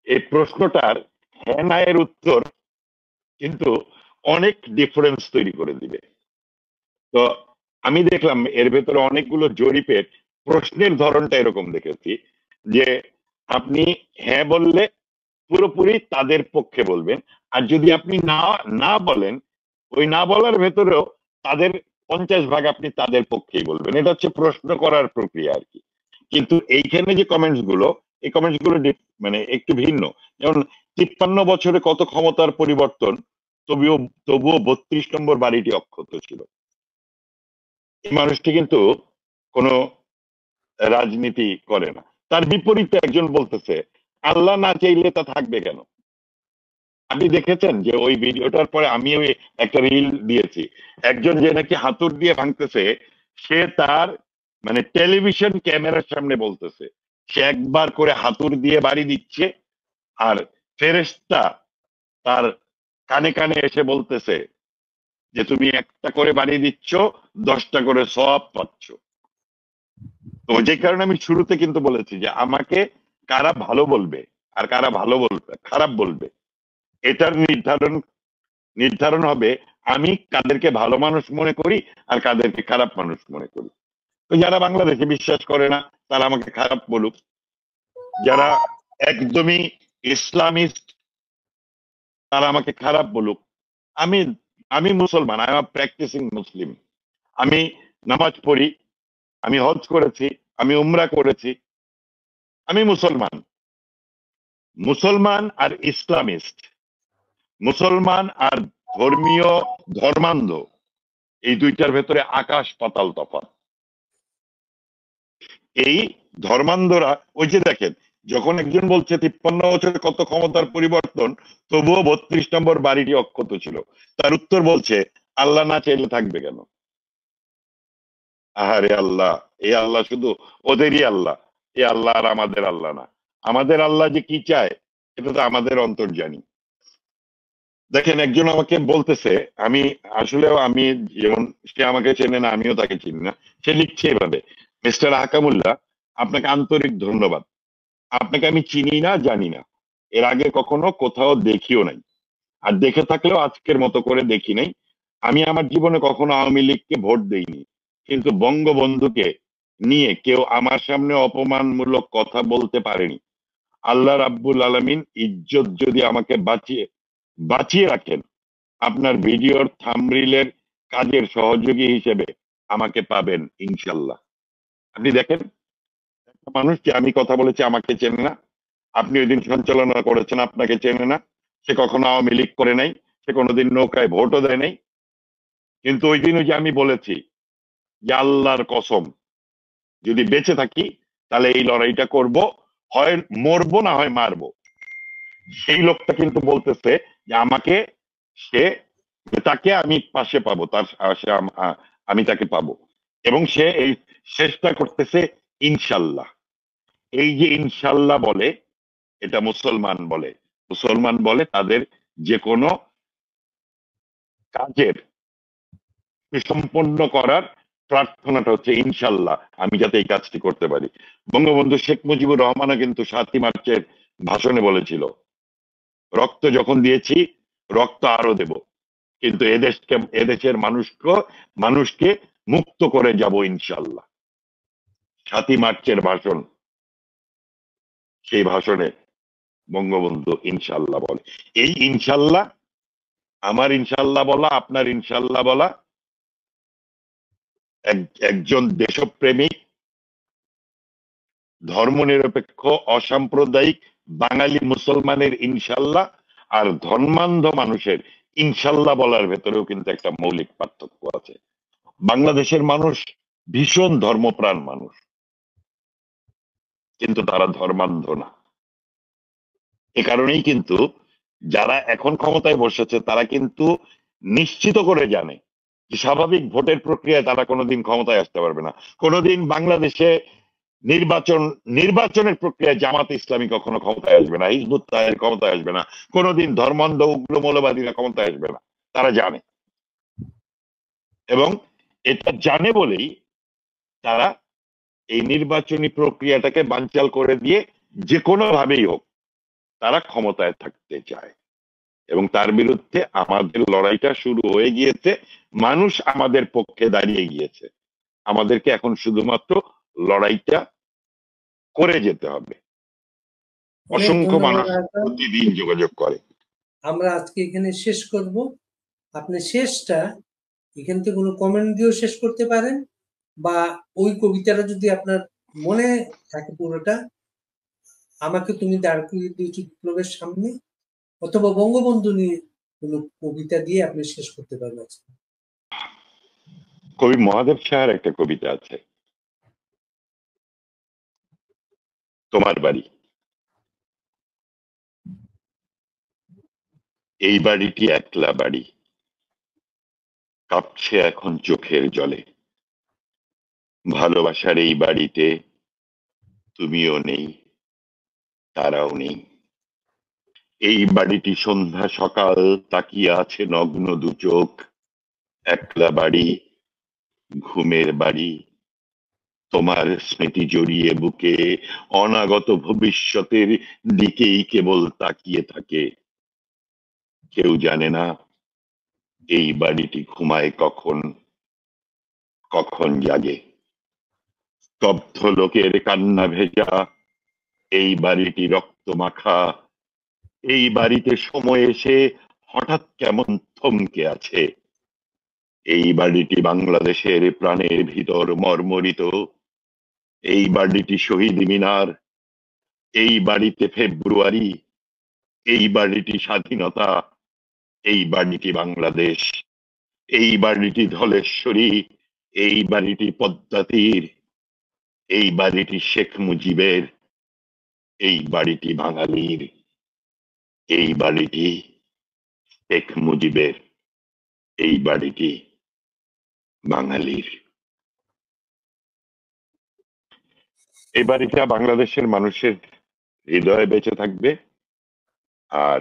Speaker 2: এই প্রশ্নটার হ্যাঁ না এর উত্তর কিন্তু অনেক ডিফারেন্স তৈরি করে দিবে। তো আমি দেখলাম এর ভেতরে অনেকগুলো জরিপের প্রশ্নের ধরনটা এরকম দেখেছি যে আপনি হ্যাঁ বললে পুরোপুরি তাদের পক্ষে বলবেন, আর যদি আপনি না না বলেন, ওই না বলার ভেতরেও তাদের 50 ভাগ আপনি তাদের পক্ষেই বলবেন। এটা হচ্ছে প্রশ্ন করার প্রক্রিয়া আর কি। কিন্তু এইখানে যে কমেন্টস গুলো, এই কমেন্টস গুলো মানে একটু ভিন্ন। যেমন 53 বছরে কত ক্ষমতার পরিবর্তন, তবুও তবুও 32 নম্বর বাড়িটি অক্ষত ছিল। এই মানুষটি কিন্তু কোনো রাজনীতি করে না। তার বিপরীতে একজন বলতেছে আল্লাহ না চাইলে তা থাকবে কেন। আপনি দেখেছেন যে ওই ভিডিওটার পরে আমি ওই একটা রিল দিয়েছি, একজন যে নাকি হাতুড় দিয়ে ভাঙতেছে, সে তার মানে টেলিভিশন ক্যামেরার সামনে বলতেছে, সে একবার করে হাতুড় দিয়ে বাড়ি দিচ্ছে, আর ফেরেশতা তার কানে কানে এসে বলতেছে যে তুমি একটা করে বাড়ি দিচ্ছ, 10টা করে সওয়াব পাচ্ছ। তো যে কারণে আমি শুরুতে কিন্তু বলেছি যে আমাকে কারা ভালো বলবে আর কারা ভালো বলবে খারাপ বলবে, এটার নির্ধারণ নির্ধারণ হবে আমি কাদেরকে ভালো মানুষ মনে করি আর কাদেরকে খারাপ মানুষ মনে করি। তো যারা বাংলাদেশে বিশ্বাস করে না তারা আমাকে খারাপ বলুক, যারা একদমই ইসলামিস্ট তারা আমাকে খারাপ বলুক। আমি আমি মুসলমান, আই এম প্র্যাকটিসিং মুসলিম। আমি নামাজ পড়ি, আমি হজ করেছি, আমি উমরা করেছি, আমি মুসলমান। মুসলমান আর ইসলামিস্ট, মুসলমান আর ধর্মীয় ধর্মান্ধ, এই দুইটার ভেতরে আকাশ পাতাল তফাৎ। এই ধর্মান্ধরা ওই যে দেখেন, যখন একজন বলছে 53 বছরে কত ক্ষমতার পরিবর্তন, তবুও 32 নম্বর বাড়িটি অক্ষত ছিল, তার উত্তর বলছে আল্লাহ না চাইলে থাকবে কেন। আহারে আল্লাহ, এই আল্লাহ শুধু ওদেরই আল্লাহ, এই আল্লাহ আর আমাদের আল্লাহ না। আমাদের আল্লাহ যে কি চায় এটা তো আমাদের অন্তর্জানি। দেখেন একজন আমাকে বলতেছে, আমি আসলেও আমি যেমন, সে আমাকে চেনে না আমিও তাকে চিনি না, সে লিখছে এভাবে, মিস্টার হাকামুল্লাহ আপনাকে আন্তরিক ধন্যবাদ। আপনাকে আমি চিনি না, জানি না, এর আগে কখনো কোথাও দেখিও নাই, আর দেখে থাকলেও আজকের মতো করে দেখি নাই। আমি আমার জীবনে কখনো আওয়ামী লীগকে ভোট দেইনি, কিন্তু বঙ্গবন্ধুকে নিয়ে কেউ আমার সামনে অপমানমূলক কথা বলতে পারেনি। আল্লাহ রাব্বুল আলামিন ইজ্জত যদি আমাকে বাঁচিয়ে বাঁচিয়ে রাখেন, আপনার ভিডিওর থাম্বনেইলের কাজের সহযোগী হিসেবে আমাকে পাবেন ইনশাল্লাহ। আপনি দেখেন, একটা মানুষ যে আমি কথা বলেছি আমাকে চেনে না, আপনি ওই দিন সঞ্চালনা করেছেন আপনাকে চেনে না, সে কখনো আওয়ামী লীগ করে নাই, সে কোনোদিন নৌকায় ভোটও দেয় নাই, কিন্তু ওই দিন ওই যে আমি বলেছি যে আল্লাহর কসম যদি বেঁচে থাকি তাহলে এই লড়াইটা করব, হয় মরবো না হয় মারবো। সেই লোকটা কিন্তু বলতেছে যে আমাকে, সে, তাকে আমি পাশে পাবো, তার সে আমি তাকে পাবো, এবং সে এই চেষ্টা করতেছে ইনশাল্লাহ। এই যে ইনশাল্লাহ বলে, এটা মুসলমান বলে। মুসলমান বলে তাদের যে কোনো কাজের সম্পন্ন করার প্রার্থনাটা হচ্ছে ইনশাল্লাহ, আমি যাতে এই কাজটি করতে পারি। বঙ্গবন্ধু শেখ মুজিবুর রহমানও কিন্তু 7ই মার্চের ভাষণে বলেছিল রক্ত যখন দিয়েছি রক্ত আরো দেব, কিন্তু এদেশের মানুষকে মুক্ত করে যাব ইনশাল্লাহ। 7ই মার্চের ভাষণ, সেই ভাষণে বঙ্গবন্ধু ইনশাল্লাহ বলে। এই ইনশাল্লাহ, আমার ইনশাল্লাহ বলা, আপনার ইনশাল্লাহ বলা, একজন দেশপ্রেমিক, ধর্মনিরপেক্ষ, অসাম্প্রদায়িক বাঙালি মুসলমানের ইনশাল্লাহ আর ধর্মান্ধ মানুষের ইনশাল্লাহ বলার ভেতরেও কিন্তু একটা মৌলিক পার্থক্য আছে। বাংলাদেশের মানুষ ভীষণ ধর্মপ্রাণ মানুষ, কিন্তু তারা ধর্মান্ধ না। এ কারণেই কিন্তু যারা এখন ক্ষমতায় বসেছে তারা কিন্তু নিশ্চিত করে জানে যে স্বাভাবিক ভোটের প্রক্রিয়ায় তারা কোনোদিন ক্ষমতায় আসতে পারবে না। কোনোদিন বাংলাদেশে নির্বাচনের প্রক্রিয়ায় জামাত ইসলামী কখনো ক্ষমতায় আসবে না, হিজবুত তাহরির ক্ষমতায় আসবে না, কোনোদিন ধর্মান্ধ উগ্র মৌলবাদীরা ক্ষমতায় আসবে না। তারা জানে, এবং এটা জানে বলেই তারা এই নির্বাচনী প্রক্রিয়াটাকে বানচাল করে দিয়ে যে কোনো ভাবেই হোক তারা ক্ষমতায় থাকতে চায়। এবং তার বিরুদ্ধে আমাদের লড়াইটা শুরু হয়ে গিয়েছে। মানুষ আমাদের পক্ষে দাঁড়িয়ে গিয়েছে। আমাদেরকে এখন শুধুমাত্র লড়াইটা করে যেতে হবে।
Speaker 1: অনেক
Speaker 2: অসংখ্য মানুষ
Speaker 1: ধন্যবাদ আকাম।
Speaker 2: প্রতিদিন যোগাযোগ করে।
Speaker 1: আমরা আজকে এখানে শেষ করব। আপনি শেষটা এখান থেকে কোনো কমেন্ট দিয়েও শেষ করতে পারেন, বা ওই কবিতাটা যদি আপনার মনে থাকে পুরোটা, আমাকে তুমি দাঁড় করিয়ে দিয়েছো বিপ্লবের সামনে, অথবা বঙ্গবন্ধু নিয়ে কোনো কবিতা দিয়ে আপনি শেষ করতে পারবেন আজকে।
Speaker 2: কবি মহাদেব শাহের একটা কবিতা আছে, তোমার বাড়ি। এই বাড়িটি একলা বাড়ি, কাঁপছে এখন চোখের জলে। ভালোবাসার এই বাড়িতে তুমিও নেই, তারাও নেই। এই বাড়িটি সন্ধ্যা সকাল তাকিয়ে আছে নগ্ন দু চোখ। একলা বাড়ি, ঘুমের বাড়ি, তোমার স্মৃতি জড়িয়ে বুকে অনাগত ভবিষ্যতের দিকেই কেবল তাকিয়ে থাকে। কেউ জানে না এই বাড়িটি ঘুমায় কখন, কখন জাগে। স্তব্ধ লোকের কান্না ভেজা এই বাড়িটি রক্ত মাখা। এই বাড়িতে সময় এসে হঠাৎ কেমন থমকে আছে। এই বাড়িটি বাংলাদেশের প্রাণের ভিতর মর্মরিত। এই বাড়িটি শহীদ মিনার, এই বাড়িতে ফেব্রুয়ারি, এই বাড়িটি স্বাধীনতা, এই বাড়িটি বাংলাদেশ, এই বাড়িটি ধলেশ্বরী, এই বাড়িটি পদ্মা তীর, এই বাড়িটি শেখ মুজিবের, এই বাড়িটি বাঙালির, এই বাড়িটি শেখ মুজিবের, এই বাড়িটি বাঙালির। এই বাড়িটা বাংলাদেশের মানুষের হৃদয়ে বেঁচে থাকবে। আর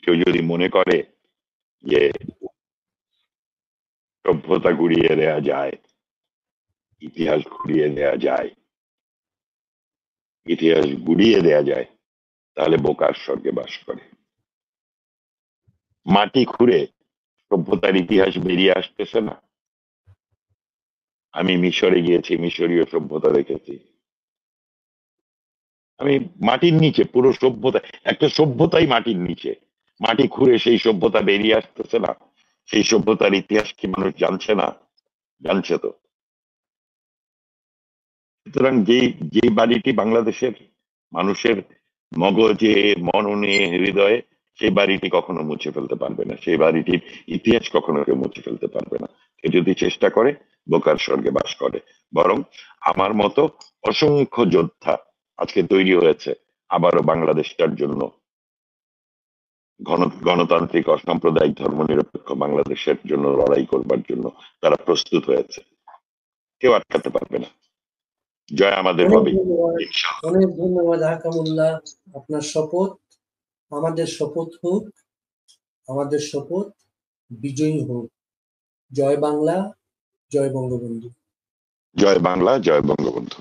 Speaker 2: কেউ যদি মনে করে যে সভ্যতা গুড়িয়ে দেয়া যায়, ইতিহাস ঘুরিয়ে দেয়া যায়, ইতিহাস গুড়িয়ে দেয়া যায়, তাহলে বোকার স্বর্গে বাস করে। মাটি খুঁড়ে সভ্যতার ইতিহাস বেরিয়ে আসতেছে না। আমি মিশরে গিয়েছি, মিশরীয় সভ্যতা দেখেছি। আমি মাটির নিচে পুরো সভ্যতা, একটা সভ্যতাই মাটির নিচে, মাটি খুঁড়ে সেই সভ্যতা বেরিয়ে আসতেছে না। সেই সভ্যতার ইতিহাস কি মানুষ জানছে না? জানছে তো। সুতরাং যে যে বাড়িটি বাংলাদেশের মানুষের মগজে, মননে, হৃদয়ে, সেই বাড়িটি কখনো মুছে ফেলতে পারবে না। সেই বাড়িটির ইতিহাস কখনো কেউ মুছে ফেলতে পারবে না। কেউ যদি চেষ্টা করে বোকার স্বর্গে বাস করে। বরং আমার মতো অসংখ্য যোদ্ধা আজকে তৈরি হয়েছে আবারও বাংলাদেশটার জন্য, গণতান্ত্রিক অসাম্প্রদায়িক ধর্মনিরপেক্ষ বাংলাদেশের জন্য লড়াই করবার জন্য তারা প্রস্তুত হয়েছে। কেউ আটকাতে পারবে না। জয় আমাদের হবে ইনশাআল্লাহ।
Speaker 1: অনেক ধন্যবাদ হাকামুল্লাহ। আপনার শপথ, আমাদের শপথ হোক, আমাদের শপথ বিজয়ী হোক। জয় বাংলা, জয় বঙ্গবন্ধু।
Speaker 2: জয় বাংলা, জয় বঙ্গবন্ধু।